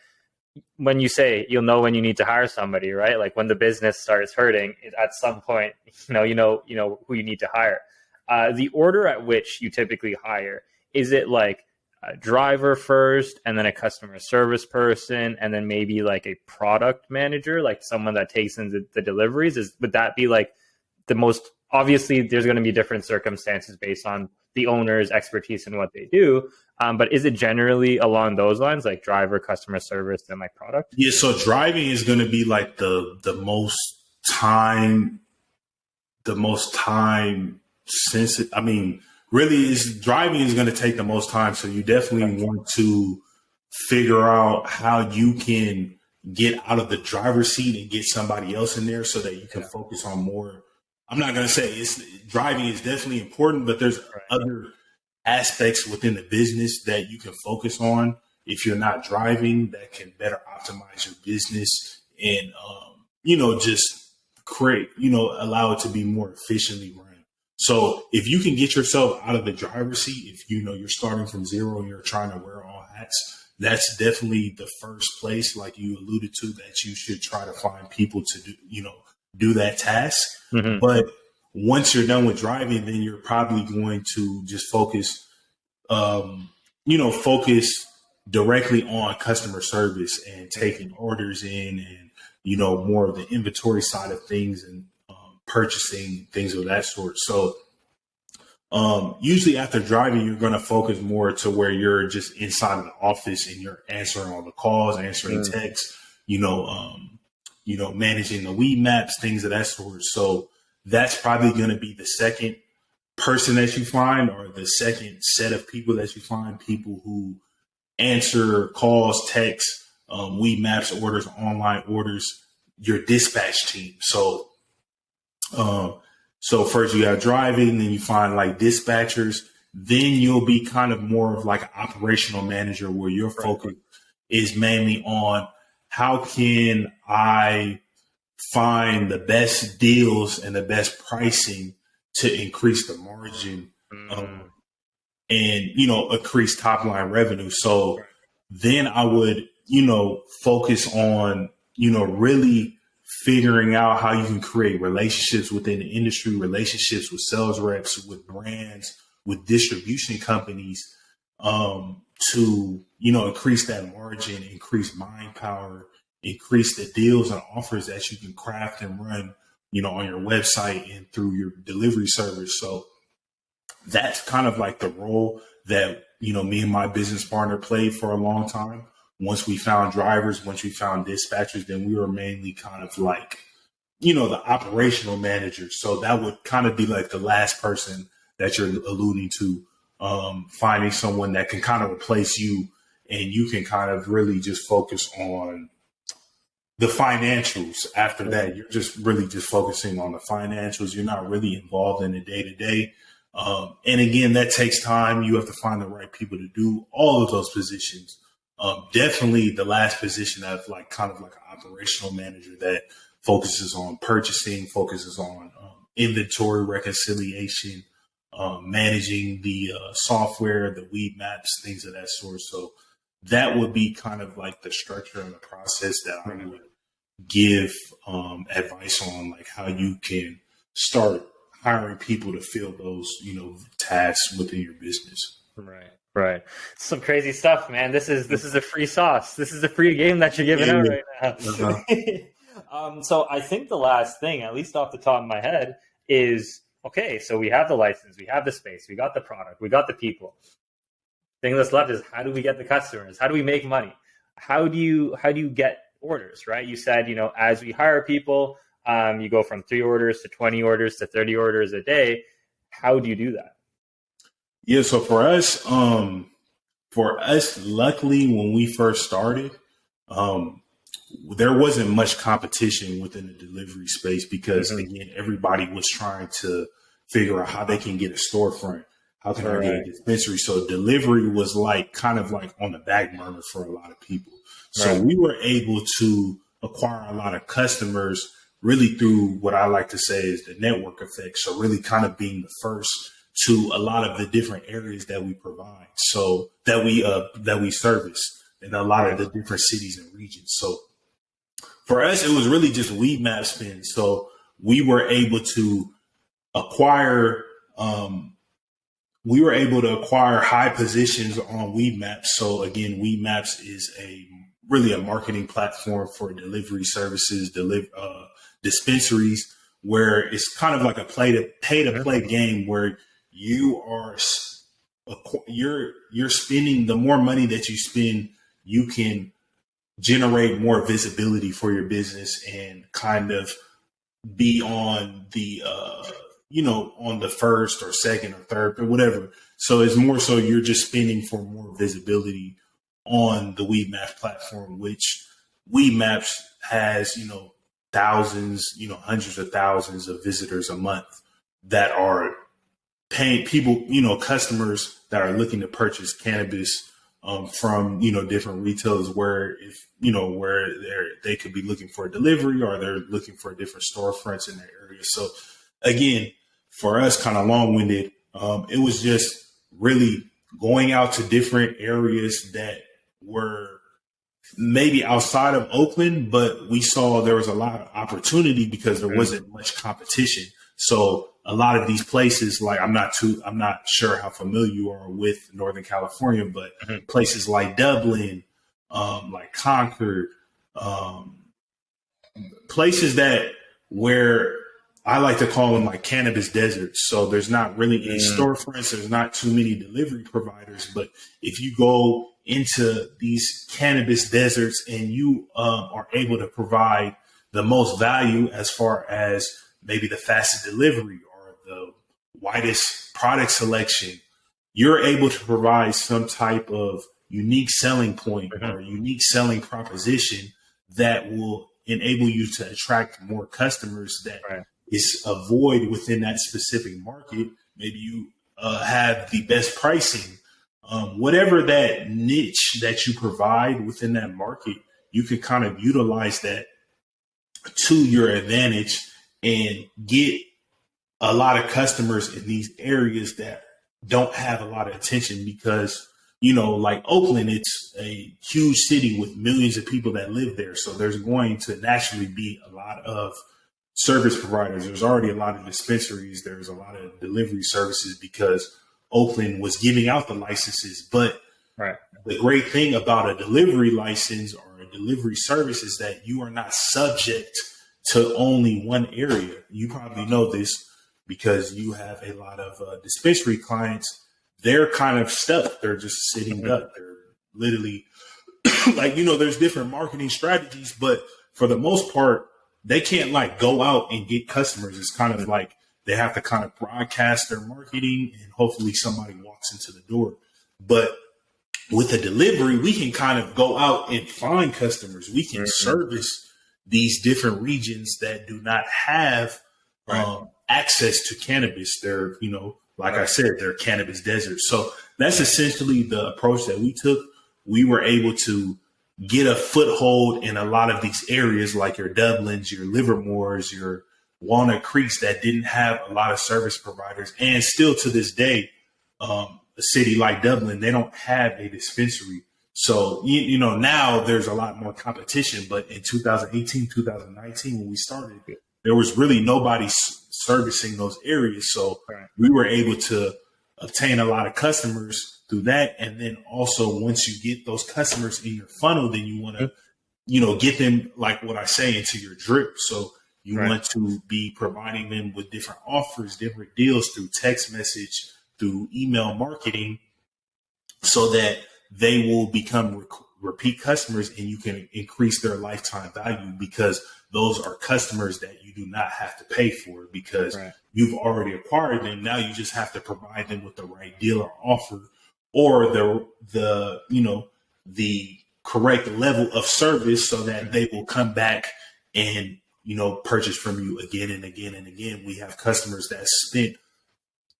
when you say you'll know when you need to hire somebody, right? Like when the business starts hurting, at some point, you know who you need to hire. The order at which you typically hire, is it like a driver first, and then a customer service person, and then maybe like a product manager, like someone that takes in the deliveries? Would that be like the most? Obviously, there's going to be different circumstances based on the owner's expertise and what they do. But is it generally along those lines, like driver, customer service, and like product? Yeah. So driving is going to be like the most time sensitive. I mean, really, driving is going to take the most time. So you definitely want to figure out how you can get out of the driver's seat and get somebody else in there so that you can focus on more. I'm not going to say driving is definitely important, but there's other aspects within the business that you can focus on if you're not driving that can better optimize your business and, just create, allow it to be more efficiently run. So if you can get yourself out of the driver's seat, if you're starting from zero and you're trying to wear all hats, that's definitely the first place, like you alluded to, that you should try to find people to do that task. Mm-hmm. But once you're done with driving, then you're probably going to just focus directly on customer service and taking orders in and, more of the inventory side of things and purchasing things of that sort. So usually after driving, you're going to focus more to where you're just inside of the office and you're answering all the calls, answering texts, managing the weed maps, things of that sort. So that's probably going to be the second person that you find, or the second set of people that you find, people who answer calls, texts, weed maps, orders, online orders, your dispatch team. So So first you got driving, then you find like dispatchers, then you'll be kind of more of like an operational manager where your Right. focus is mainly on how can I find the best deals and the best pricing to increase the margin, Mm. and, increase top line revenue. So Right. then I would, focus on, really figuring out how you can create relationships within the industry, relationships with sales reps, with brands, with distribution companies, to, increase that margin, increase mind power, increase the deals and offers that you can craft and run, on your website and through your delivery service. So that's kind of like the role that, me and my business partner played for a long time. Once we found drivers, once we found dispatchers, then we were mainly kind of like, the operational manager. So that would kind of be like the last person that you're alluding to, finding someone that can kind of replace you, and you can kind of really just focus on the financials. After that, you're just really just focusing on the financials. You're not really involved in the day to day. And again, that takes time. You have to find the right people to do all of those positions. Definitely the last position of like kind of like an operational manager that focuses on purchasing, focuses on inventory reconciliation, managing the software, the weed maps, things of that sort. So that would be kind of like the structure and the process that I would give advice on, like how you can start hiring people to fill those, tasks within your business. Right. Right. Some crazy stuff, man. This is a free sauce. This is a free game that you're giving out right now. So I think the last thing, at least off the top of my head, is okay. So we have the license, we have the space, we got the product, we got the people. Thing that's left is how do we get the customers? How do we make money? How do you get orders? Right? You said, as we hire people, you go from 3 orders to 20 orders to 30 orders a day. How do you do that? Yeah, so for us, luckily, when we first started, there wasn't much competition within the delivery space because, again, everybody was trying to figure out how they can get a storefront, how can I get a dispensary. So delivery was like kind of like on the back burner for a lot of people. So we were able to acquire a lot of customers really through what I like to say is the network effect. So really kind of being the first to a lot of the different areas that we provide, so that we service in a lot of the different cities and regions. So for us, it was really just weed map spend. So we were able to acquire high positions on weed maps. So again, weed maps is really a marketing platform for delivery services, dispensaries, where it's kind of like a pay to play game where you're spending, the more money that you spend, you can generate more visibility for your business and kind of be on the on the first or second or third or whatever. So it's more so you're just spending for more visibility on the Weed Maps platform, which Weed Maps has, thousands, hundreds of thousands of visitors a month that are paying people, customers that are looking to purchase cannabis from, different retailers where they could be looking for a delivery or they're looking for different storefronts in their area. So again, for us, kind of long winded, it was just really going out to different areas that were maybe outside of Oakland, but we saw there was a lot of opportunity because there wasn't much competition. So a lot of these places, like I'm not sure how familiar you are with Northern California, but places like Dublin, like Concord, places that where I like to call them like cannabis deserts. So there's not really any storefronts. There's not too many delivery providers. But if you go into these cannabis deserts and you are able to provide the most value as far as maybe the fastest delivery or the widest product selection, you're able to provide some type of unique selling point or unique selling proposition that will enable you to attract more customers that is a void within that specific market. Maybe you have the best pricing. Whatever that niche that you provide within that market, you can kind of utilize that to your advantage and get a lot of customers in these areas that don't have a lot of attention because, like Oakland, it's a huge city with millions of people that live there. So there's going to naturally be a lot of service providers. There's already a lot of dispensaries. There's a lot of delivery services because Oakland was giving out the licenses. But the great thing about a delivery license or a delivery service is that you are not subject to only one area. You probably know this because you have a lot of dispensary clients. They're kind of stuck. They're just sitting up. They're literally there's different marketing strategies, but for the most part, they can't go out and get customers. It's kind of like they have to kind of broadcast their marketing and hopefully somebody walks into the door. But with a delivery, we can kind of go out and find customers. We can service these different regions that do not have access to cannabis. They're, I said, they're cannabis deserts. So that's essentially the approach that we took. We were able to get a foothold in a lot of these areas like your Dublins, your Livermores, your Walnut Creeks that didn't have a lot of service providers. And still to this day, a city like Dublin, they don't have a dispensary. So, now there's a lot more competition. But in 2018, 2019, when we started, there was really nobody servicing those areas. So we were able to obtain a lot of customers through that. And then also once you get those customers in your funnel, then you want to, get them, like what I say, into your drip. So you want to be providing them with different offers, different deals through text message, through email marketing, so that they will become repeat customers and you can increase their lifetime value because those are customers that you do not have to pay for because you've already acquired them. Now you just have to provide them with the right deal or offer or the correct level of service so that they will come back and, purchase from you again and again and again. We have customers that spent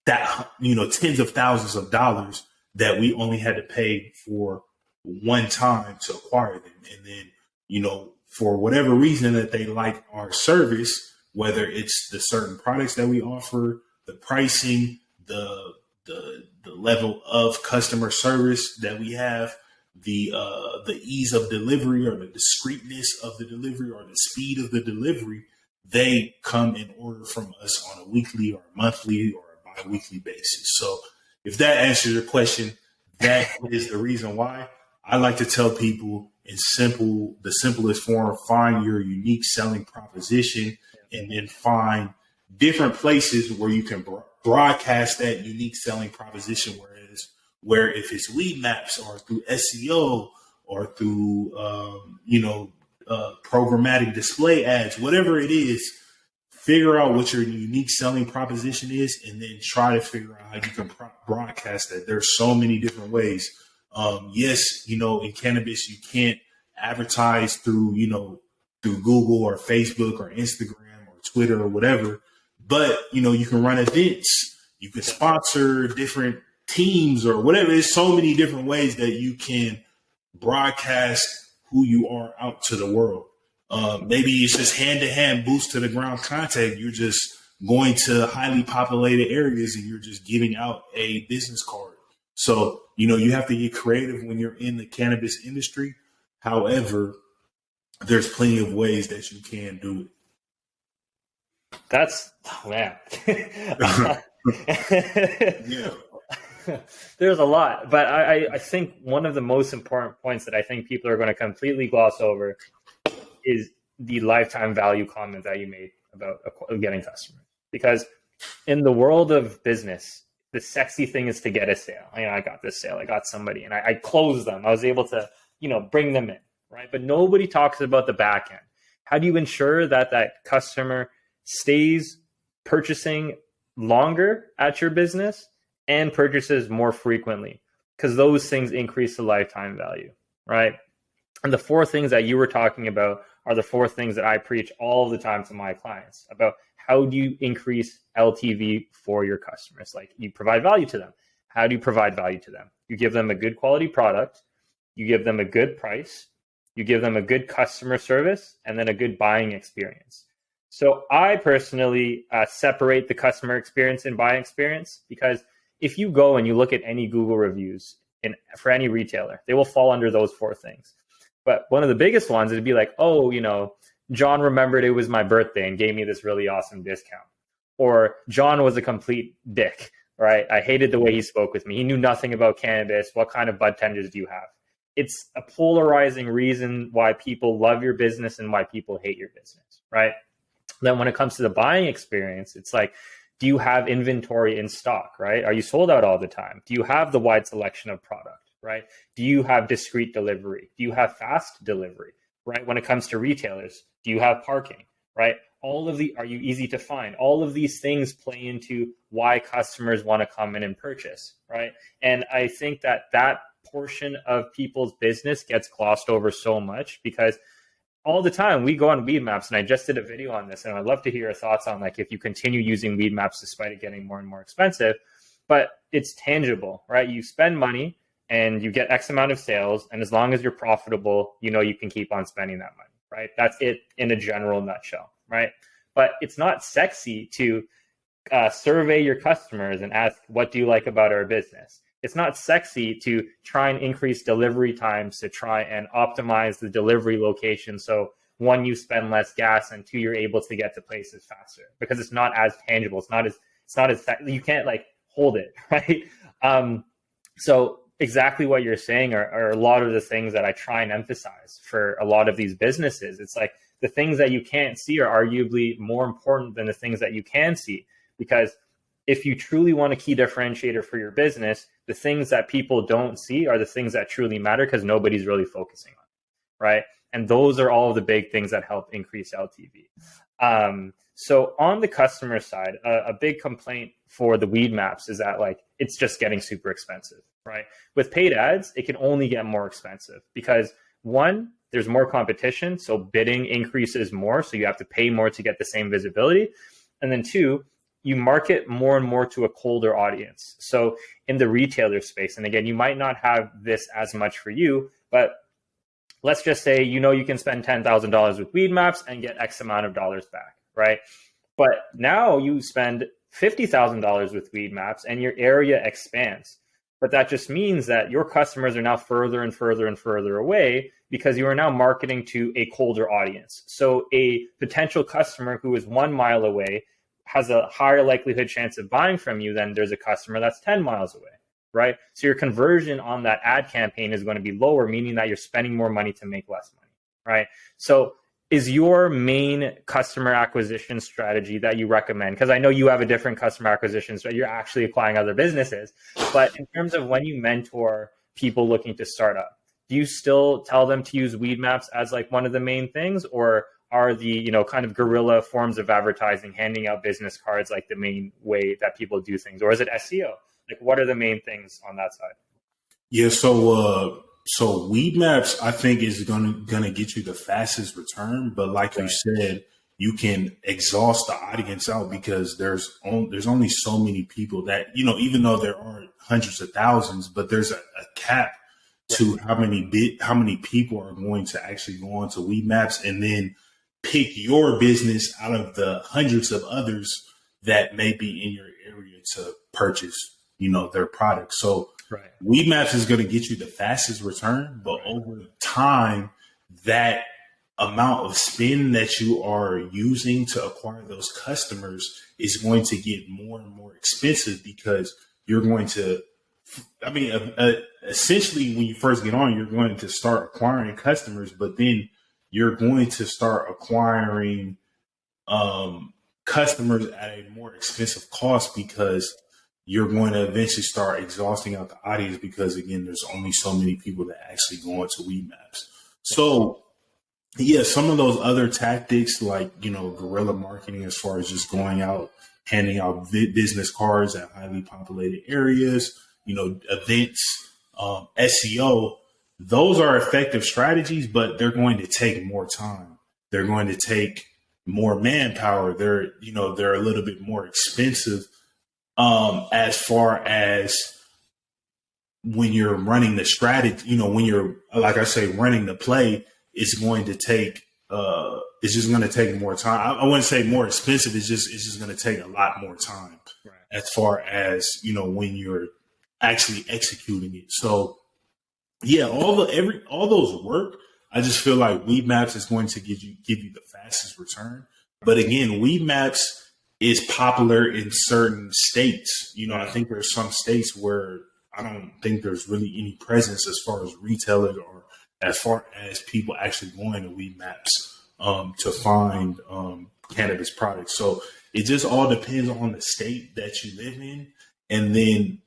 that, tens of thousands of dollars that we only had to pay for one time to acquire them. And then, for whatever reason that they like our service, whether it's the certain products that we offer, the pricing, the level of customer service that we have, the ease of delivery or the discreetness of the delivery or the speed of the delivery, they come and order from us on a weekly or a monthly or a bi-weekly basis. So if that answers your question, that is the reason why. I like to tell people in the simplest form, find your unique selling proposition and then find different places where you can broadcast that unique selling proposition. Where if it's lead maps or through SEO or through, programmatic display ads, whatever it is, figure out what your unique selling proposition is and then try to figure out how you can broadcast that. There's so many different ways. Yes, in cannabis, you can't advertise through Google or Facebook or Instagram or Twitter or whatever, but, you can run events, you can sponsor different teams or whatever. There's so many different ways that you can broadcast who you are out to the world. Maybe it's just hand-to-hand boots to the ground contact. You're just going to highly populated areas and you're just giving out a business card. So, you have to get creative when you're in the cannabis industry. However, there's plenty of ways that you can do it. That's, man. Yeah. There's a lot, but I think one of the most important points that I think people are going to completely gloss over is the lifetime value comment that you made about getting customers. Because in the world of business, the sexy thing is to get a sale. I got this sale, I got somebody, and I closed them. I was able to, bring them in, right? But nobody talks about the back end. How do you ensure that customer stays purchasing longer at your business and purchases more frequently? Because those things increase the lifetime value, right? And the four things that you were talking about are the four things that I preach all the time to my clients about how do you increase LTV for your customers? Like, you provide value to them. How do you provide value to them? You give them a good quality product, you give them a good price, you give them a good customer service, and then a good buying experience. So I personally separate the customer experience and buying experience, because if you go and you look at any Google reviews for any retailer, they will fall under those four things. But one of the biggest ones would be like, oh, John remembered it was my birthday and gave me this really awesome discount. Or John was a complete dick, right? I hated the way he spoke with me. He knew nothing about cannabis. What kind of bud tenders do you have? It's a polarizing reason why people love your business and why people hate your business, right? Then when it comes to the buying experience, it's like, do you have inventory in stock, right? Are you sold out all the time? Do you have the wide selection of product, right? Do you have discreet delivery? Do you have fast delivery, right? When it comes to retailers, do you have parking, right? Are you easy to find? All of these things play into why customers want to come in and purchase, right? And I think that portion of people's business gets glossed over so much, because all the time we go on weed maps, and I just did a video on this, and I'd love to hear your thoughts on, like, if you continue using weed maps despite it getting more and more expensive. But it's tangible, right? You spend money and you get X amount of sales, and as long as you're profitable, you can keep on spending that money, right? That's it in a general nutshell, right? But it's not sexy to survey your customers and ask, what do you like about our business? It's not sexy to try and increase delivery times to try and optimize the delivery location. So one, you spend less gas, and two, you're able to get to places faster, because it's not as tangible. It's not as you can't like hold it, right? So exactly what you're saying are a lot of the things that I try and emphasize for a lot of these businesses. It's like the things that you can't see are arguably more important than the things that you can see, because if you truly want a key differentiator for your business, the things that people don't see are the things that truly matter, because nobody's really focusing on it, right? And those are all of the big things that help increase LTV. So on the customer side, a big complaint for the weed maps is that, like, it's just getting super expensive, right? With paid ads, it can only get more expensive because, one, there's more competition, so bidding increases more, so you have to pay more to get the same visibility. And then two, you market more and more to a colder audience. So in the retailer space, and again, you might not have this as much for you, but let's just say, you can spend $10,000 with weed maps and get X amount of dollars back, right? But now you spend $50,000 with weed maps and your area expands. But that just means that your customers are now further and further and further away, because you are now marketing to a colder audience. So a potential customer who is 1 mile away has a higher likelihood chance of buying from you than there's a customer that's 10 miles away, right? So your conversion on that ad campaign is going to be lower, meaning that you're spending more money to make less money, right? So is your main customer acquisition strategy that you recommend? Because I know you have a different customer acquisition strategy. You're actually acquiring other businesses. But in terms of when you mentor people looking to start up, do you still tell them to use weed maps as like one of the main things, or are the kind of guerrilla forms of advertising, handing out business cards, like the main way that people do things? Or is it SEO? Like, what are the main things on that side? Yeah, so weed maps, I think, is gonna get you the fastest return. But like you said, you can exhaust the audience out, because there's only so many people that, even though there are hundreds of thousands, but there's a cap to how many people are going to actually go onto weed maps and then pick your business out of the hundreds of others that may be in your area to purchase, their product. So weed maps is going to get you the fastest return, but over time, that amount of spend that you are using to acquire those customers is going to get more and more expensive, because you're going to, essentially when you first get on, you're going to start acquiring customers, but then you're going to start acquiring customers at a more expensive cost, because you're going to eventually start exhausting out the audience, because, again, there's only so many people that actually go into weed maps. So, yeah, some of those other tactics, like, guerrilla marketing, as far as just going out, handing out business cards at highly populated areas, events, SEO, those are effective strategies, but they're going to take more time. They're going to take more manpower. They're a little bit more expensive. As far as when you're running the strategy, when you're, like I say, running the play, it's going to take, it's just going to take more time. I wouldn't say more expensive. It's just going to take a lot more time, Right. as far as, when you're actually executing it. So yeah, all those work. I just feel like Weed Maps is going to give you the fastest return. But again, Weed Maps is popular in certain states. I think there's some states where I don't think there's really any presence as far as retailers or as far as people actually going to Weed Maps to find cannabis products. So it just all depends on the state that you live in. And then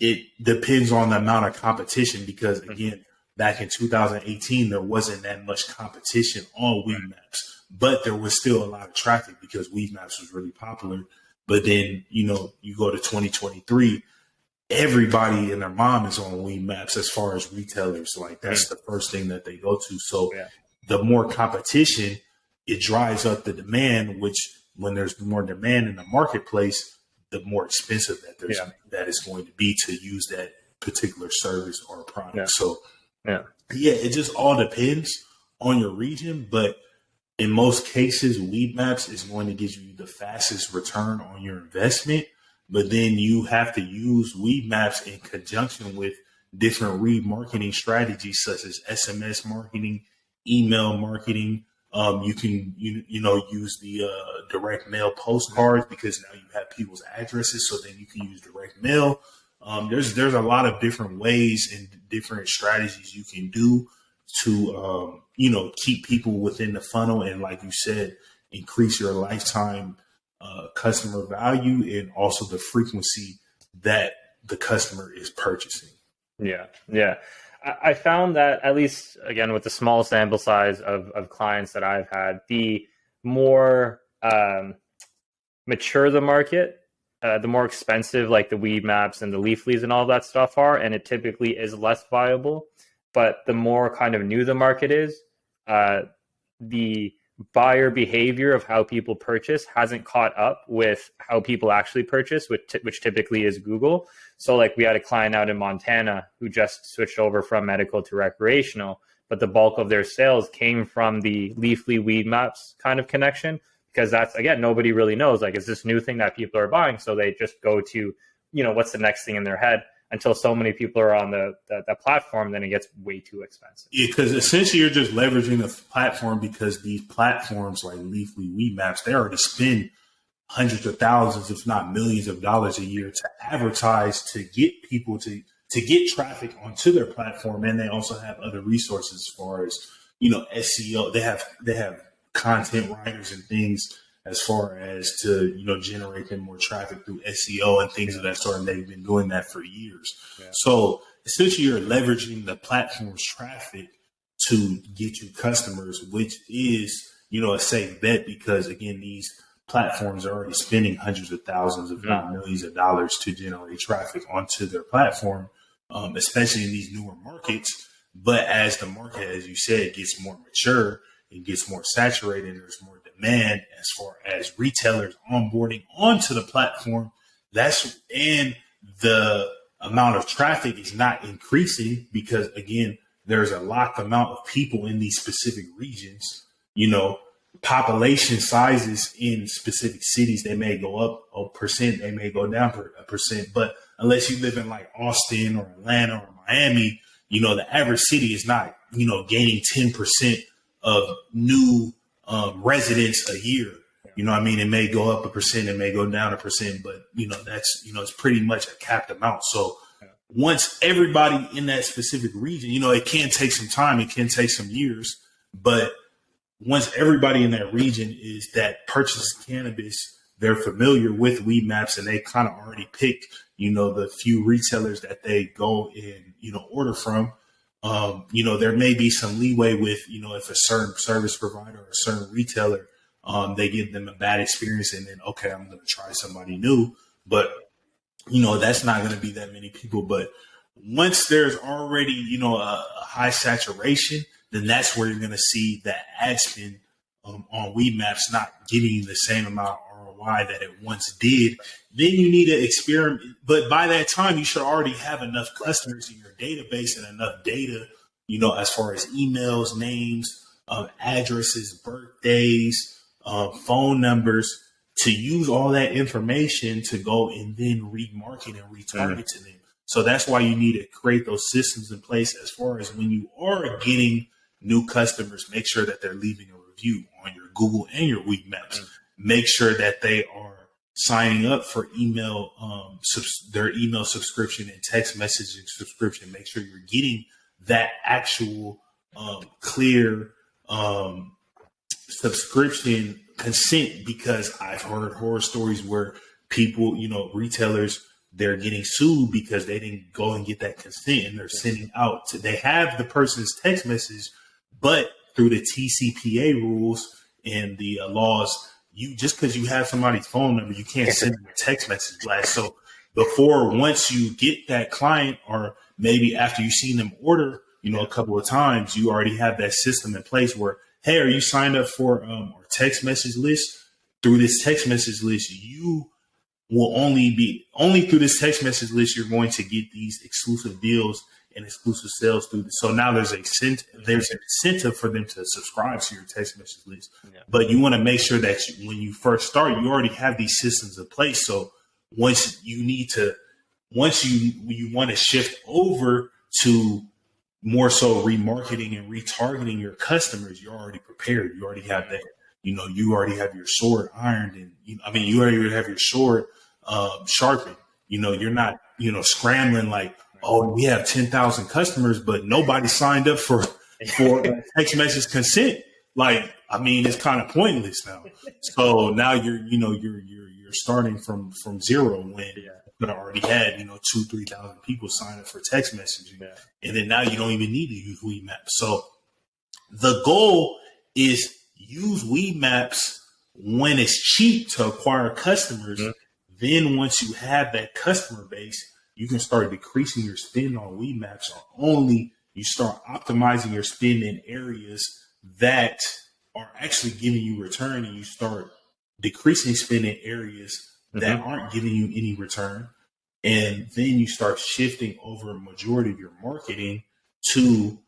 it depends on the amount of competition, because again, back in 2018, there wasn't that much competition on Weed Maps, but there was still a lot of traffic because Weed Maps was really popular. But then, you go to 2023, everybody and their mom is on Weed Maps as far as retailers. Like that's the first thing that they go to. So the more competition, it drives up the demand, which when there's more demand in the marketplace, the more expensive that is going to be to use that particular service or product. Yeah. So it just all depends on your region, but in most cases, Weed Maps is going to give you the fastest return on your investment. But then you have to use Weed Maps in conjunction with different remarketing strategies such as SMS marketing, email marketing. You can use the direct mail postcards, because now you have people's addresses, so then you can use direct mail. There's a lot of different ways and different strategies you can do to keep people within the funnel, and like you said, increase your lifetime customer value and also the frequency that the customer is purchasing. Yeah. I found that, at least again with the small sample size of clients that I've had, the more mature the market, the more expensive like the Weed Maps and the Leaflies and all that stuff are, and it typically is less viable. But the more kind of new the market is, the buyer behavior of how people purchase hasn't caught up with how people actually purchase, which typically is Google. So like we had a client out in Montana who just switched over from medical to recreational, but the bulk of their sales came from the Leafly Weed Maps kind of connection, because that's, again, nobody really knows, like, is this new thing that people are buying? So they just go to, what's the next thing in their head, until so many people are on the platform, then it gets way too expensive. Yeah, because essentially you're just leveraging the platform, because these platforms like Leafly, Weed Maps, they already spend hundreds of thousands, if not millions of dollars a year to advertise, to get people to get traffic onto their platform. And they also have other resources as far as, SEO. They have content writers and things as far as to, generate them more traffic through SEO and things of that sort. And they've been doing that for years. Yeah. So essentially you're leveraging the platform's traffic to get you customers, which is, a safe bet, because again, these platforms are already spending hundreds of thousands, if not millions of dollars to generate traffic onto their platform, especially in these newer markets. But as the market, as you said, gets more mature, it gets more saturated, there's more demand as far as retailers onboarding onto the platform. And the amount of traffic is not increasing, because again, there's a locked amount of people in these specific regions. Population sizes in specific cities, they may go up a percent, they may go down a percent, but unless you live in like Austin or Atlanta or Miami, the average city is not, gaining 10% of new residents a year. It may go up a percent, it may go down a percent, but that's, it's pretty much a capped amount. So once everybody in that specific region, it can take some time, it can take some years, but once everybody in that region is that purchases cannabis, they're familiar with Weed Maps, and they kind of already picked, the few retailers that they go and, order from. There may be some leeway with, if a certain service provider or a certain retailer, they give them a bad experience, and then, okay, I'm going to try somebody new. But, that's not going to be that many people. But once there's already, a high saturation, then that's where you're going to see that ad spend on weed maps not giving you the same amount of ROI that it once did, then you need to experiment. But by that time, you should already have enough customers in your database and enough data, as far as emails, names, addresses, birthdays, phone numbers, to use all that information to go and then remarket and retarget to them. So that's why you need to create those systems in place as far as when you are getting new customers, make sure that they're leaving a review on your Google and your Weed Maps. Make sure that they are signing up for their email subscription and text messaging subscription. Make sure you're getting that actual clear subscription consent, because I've heard horror stories where people, retailers, they're getting sued because they didn't go and get that consent, and they're sending out they have the person's text message, but through the TCPA rules and the laws, just because you have somebody's phone number, you can't send them a text message blast. So once you get that client, or maybe after you've seen them order, a couple of times, you already have that system in place where, hey, are you signed up for our text message list? Through this text message list, you will only through this text message list, you're going to get these exclusive deals and exclusive sales through this. So now there's an incentive for them to subscribe to your text message list. Yeah. But you want to make sure that when you first start, you already have these systems in place. So once you want to shift over to more so remarketing and retargeting your customers, you're already prepared. You already have that, you already have your sword ironed, and you already have your sword sharpened. You're not, scrambling like, oh, we have 10,000 customers, but nobody signed up for text message consent. Like, it's kind of pointless now. So now you're starting from zero when you could have already had, 2,000-3,000 people sign up for text messaging. Yeah. And then now you don't even need to use Weed Maps. So the goal is use Weed Maps when it's cheap to acquire customers. Mm-hmm. Then once you have that customer base, you can start decreasing your spend on Weed Maps, or only you start optimizing your spend in areas that are actually giving you return, and you start decreasing spend in areas that aren't giving you any return. And then you start shifting over a majority of your marketing to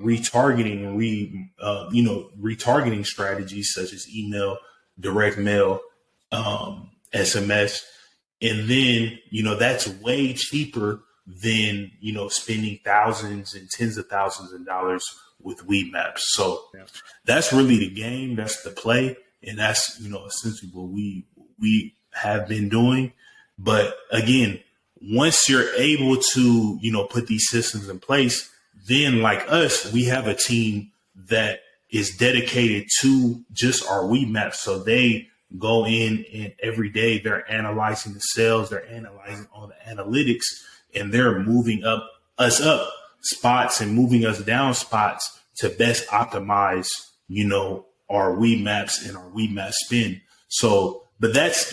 retargeting, retargeting strategies such as email, direct mail, SMS. And then, that's way cheaper than, spending thousands and tens of thousands of dollars with Weed Maps. So that's really the game. That's the play. And that's, essentially what we have been doing. But again, once you're able to, put these systems in place, then like us, we have a team that is dedicated to just our Weed Maps. So they go in, and every day they're analyzing the sales, they're analyzing all the analytics, and they're moving us up spots and moving us down spots to best optimize, our Weed Maps and our Weed Map spend. So, but that's,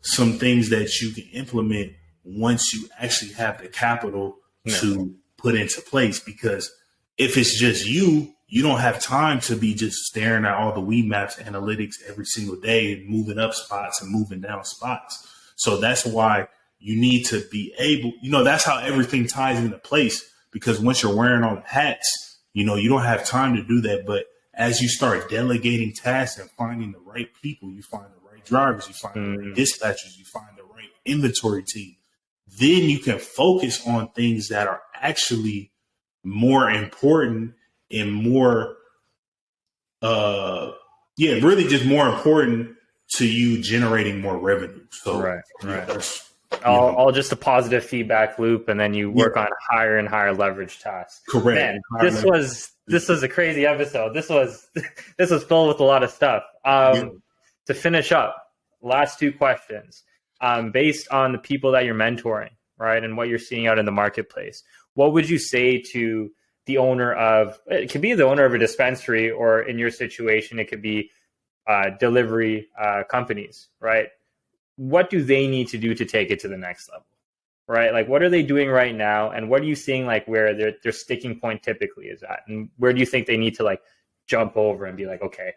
some things that you can implement once you actually have the capital to put into place. Because if it's just you don't have time to be just staring at all the Weed Maps analytics every single day and moving up spots and moving down spots. So that's why you need to be able, that's how everything ties into place. Because once you're wearing all the hats, you don't have time to do that. But as you start delegating tasks and finding the right people, you find the right drivers, you find the right dispatchers, you find the right inventory team, then you can focus on things that are actually more important and more, really just more important to you generating more revenue. So, right. All just a positive feedback loop, and then you work on higher and higher leverage tasks. Correct. Man, this was a crazy episode. This was filled with a lot of stuff. To finish up, last two questions. Based on the people that you're mentoring, right, and what you're seeing out in the marketplace, what would you say to the owner of, it could be the owner of a dispensary, or in your situation, it could be delivery companies, right? What do they need to do to take it to the next level, right? Like, what are they doing right now? And what are you seeing, like, where their sticking point typically is at? And where do you think they need to, like, jump over and be like, okay,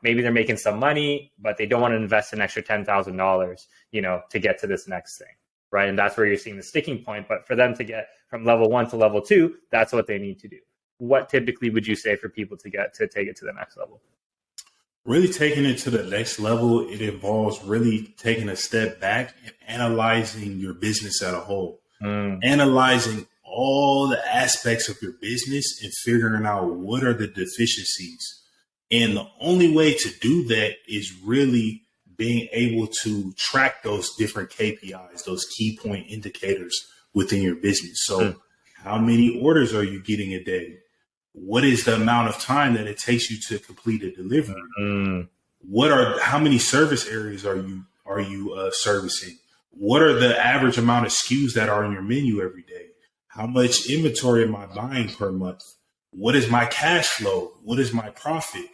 maybe they're making some money, but they don't want to invest an extra $10,000, to get to this next thing. Right. And that's where you're seeing the sticking point. But for them to get from level 1 to level 2, that's what they need to do. What typically would you say for people to take it to the next level? Really taking it to the next level, it involves really taking a step back and analyzing your business as a whole, analyzing all the aspects of your business and figuring out what are the deficiencies. And the only way to do that is really being able to track those different KPIs, those key point indicators within your business. So how many orders are you getting a day? What is the amount of time that it takes you to complete a delivery? How many service areas are you servicing? What are the average amount of SKUs that are in your menu every day? How much inventory am I buying per month? What is my cash flow? What is my profit?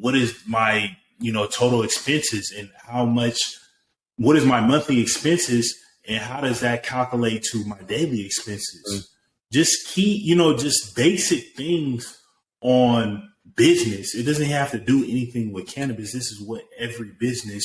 What is my total expenses, and what is my monthly expenses, and how does that calculate to my daily expenses? Just just basic things on business. It doesn't have to do anything with cannabis. This is what every business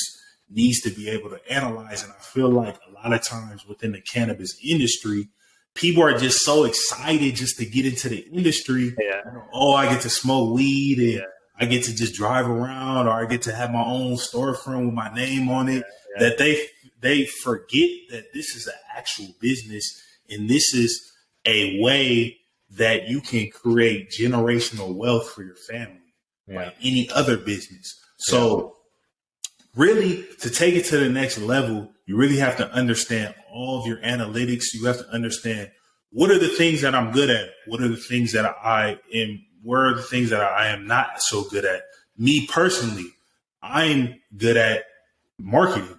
needs to be able to analyze. And I feel like a lot of times within the cannabis industry, people are just so excited just to get into the industry. Yeah. Oh, I get to smoke weed and I get to just drive around, or I get to have my own storefront with my name on it, that they forget that this is an actual business, and this is a way that you can create generational wealth for your family, like any other business. So really, to take it to the next level, you really have to understand all of your analytics. You have to understand, what are the things that I'm good at? What are the things that where are the things that I am not so good at? Me personally, I'm good at marketing.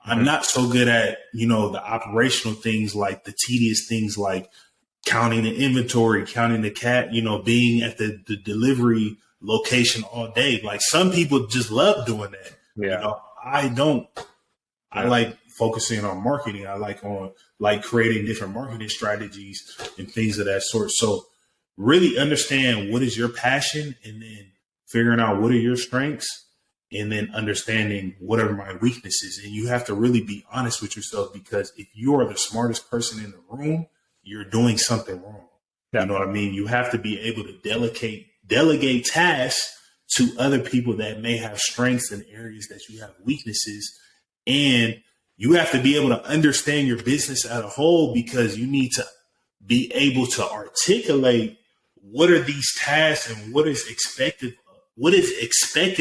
I'm not so good at, the operational things, like the tedious things like counting the inventory, counting the cat, being at the delivery location all day. Like, some people just love doing that. Yeah. I don't. I like focusing on marketing. I like creating different marketing strategies and things of that sort. So really understand what is your passion, and then figuring out what are your strengths, and then understanding what are my weaknesses. And you have to really be honest with yourself, because if you are the smartest person in the room, you're doing something wrong. Yeah. You know what I mean? You have to be able to delegate tasks to other people that may have strengths in areas that you have weaknesses. And you have to be able to understand your business as a whole, because you need to be able to articulate what are these tasks and what is expected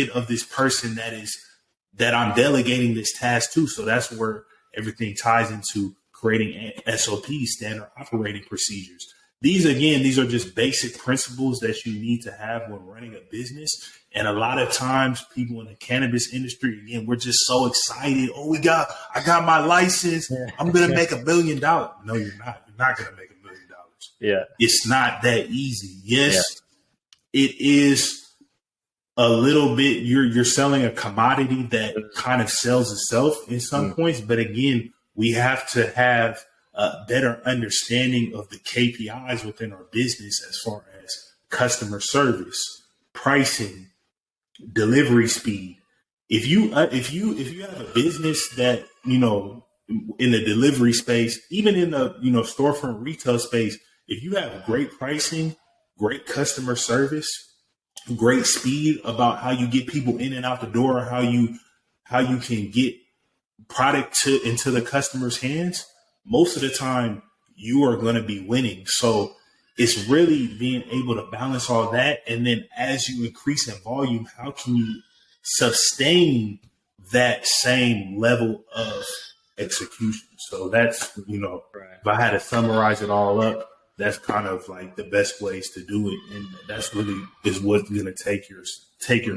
of this person that I'm delegating this task to. So that's where everything ties into creating SOPs, standard operating procedures. These are just basic principles that you need to have when running a business. And a lot of times people in the cannabis industry, again, we're just so excited. Oh, I got my license. I'm going to make $1 million. No, you're not. You're not going to make $1 million. Yeah. It's not that easy. Yes, it is a little bit. You're selling a commodity that kind of sells itself in some points. But again, we have to have a better understanding of the KPIs within our business, as far as customer service, pricing, delivery speed. If you have a business that, in the delivery space, even in the, storefront retail space, if you have great pricing, great customer service, great speed about how you get people in and out the door, how you can get product into the customer's hands, most of the time you are going to be winning. So it's really being able to balance all that. And then as you increase in volume, how can you sustain that same level of execution? So that's, if I had to summarize it all up, that's kind of like the best ways to do it. And that's really is what's going to take your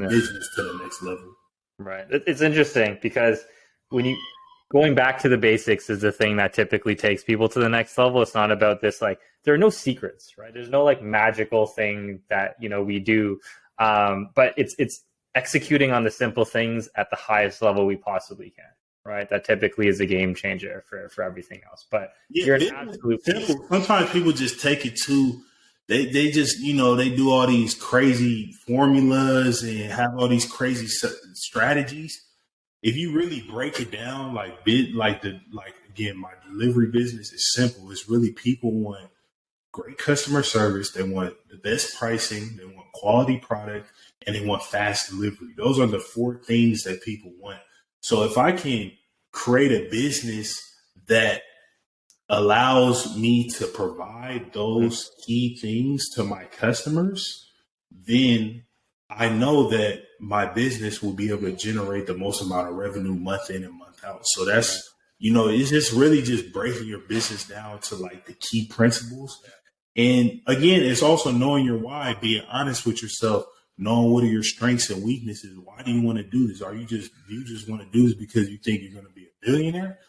business to the next level. Right. It's interesting, because going back to the basics is the thing that typically takes people to the next level. It's not about this, there are no secrets, right? There's no magical thing that, we do. But it's executing on the simple things at the highest level we possibly can. Right, that typically is a game changer for everything else. But you're an absolute simple. Sometimes people just take it to they just, they do all these crazy formulas and have all these crazy strategies. If you really break it down, again, my delivery business is simple. It's really people want great customer service. They want the best pricing. They want quality product, and they want fast delivery. Those are the four things that people want. So if I can create a business that allows me to provide those key things to my customers, then I know that my business will be able to generate the most amount of revenue month in and month out. So that's, it's just really just breaking your business down to like the key principles. And again, it's also knowing your why, being honest with yourself, knowing what are your strengths and weaknesses. Why do you want to do this? Do you just want to do this because you think you're going to be a billionaire?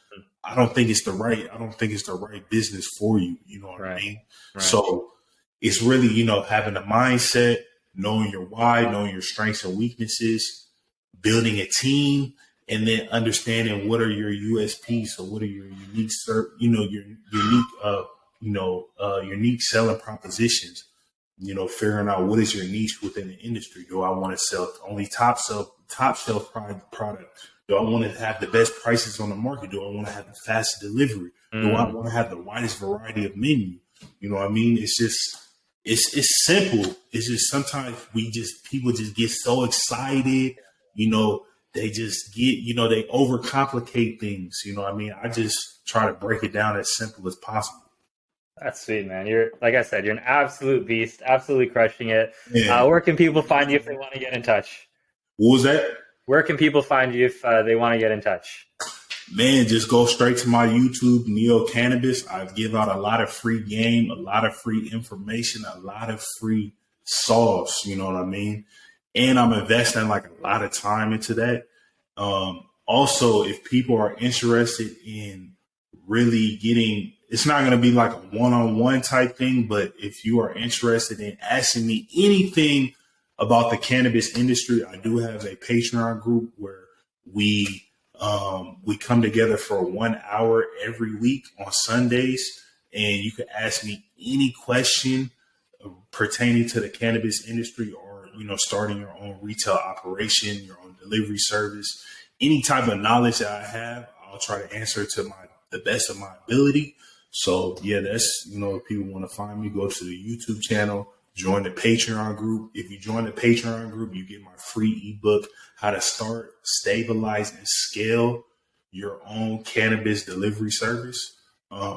I don't think it's the right business for you. You know what I mean? Right. So it's really, having a mindset, knowing your why, knowing your strengths and weaknesses, building a team, and then understanding what are your USPs. So what are your unique selling propositions, figuring out what is your niche within the industry. Do I want to sell only top shelf product? Do I want to have the best prices on the market? Do I want to have the fast delivery? Do I want to have the widest variety of menu? You know what I mean? It's just, it's simple. It's just sometimes people just get so excited, they just get, they overcomplicate things. You know what I mean? I just try to break it down as simple as possible. That's sweet, man. Like I said, you're an absolute beast, absolutely crushing it. Yeah. Where can people find you if they want to get in touch? What was that? Where can people find you if they want to get in touch? Man, just go straight to my YouTube, Neo Cannabis. I give out a lot of free game, a lot of free information, a lot of free sauce. You know what I mean? And I'm investing like a lot of time into that. Also, if people are interested in really getting, it's not going to be like a one-on-one type thing, but if you are interested in asking me anything about the cannabis industry, I do have a Patreon group where we come together for 1 hour every week on Sundays, and you can ask me any question pertaining to the cannabis industry, or starting your own retail operation, your own delivery service, any type of knowledge that I have, I'll try to answer to the best of my ability. So yeah, that's, if people want to find me, go to the YouTube channel, join the Patreon group. If you join the Patreon group, you get my free ebook, How to Start, Stabilize, and Scale Your Own Cannabis Delivery Service.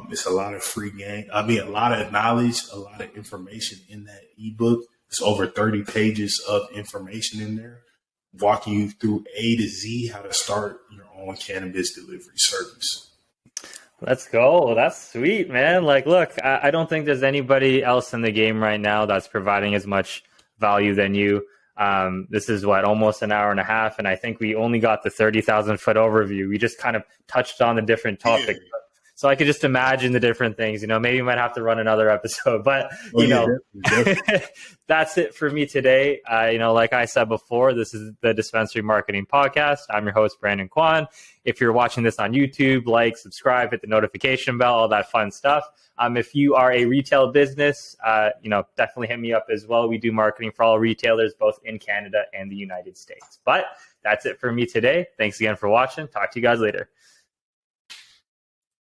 It's a lot of free game. A lot of knowledge, a lot of information in that ebook. It's over 30 pages of information in there, walking you through A to Z how to start your own cannabis delivery service. Let's go. That's sweet, man. Like, look, I don't think there's anybody else in the game right now that's providing as much value than you. This is almost an hour and a half. And I think we only got the 30,000 foot overview. We just kind of touched on the different topics. Yeah. So I could just imagine the different things, maybe we might have to run another episode, but definitely. That's it for me today. Like I said before, this is the Dispensary Marketing Podcast. I'm your host, Brandon Kwan. If you're watching this on YouTube, like, subscribe, hit the notification bell, all that fun stuff. If you are a retail business, definitely hit me up as well. We do marketing for all retailers, both in Canada and the United States. But that's it for me today. Thanks again for watching. Talk to you guys later.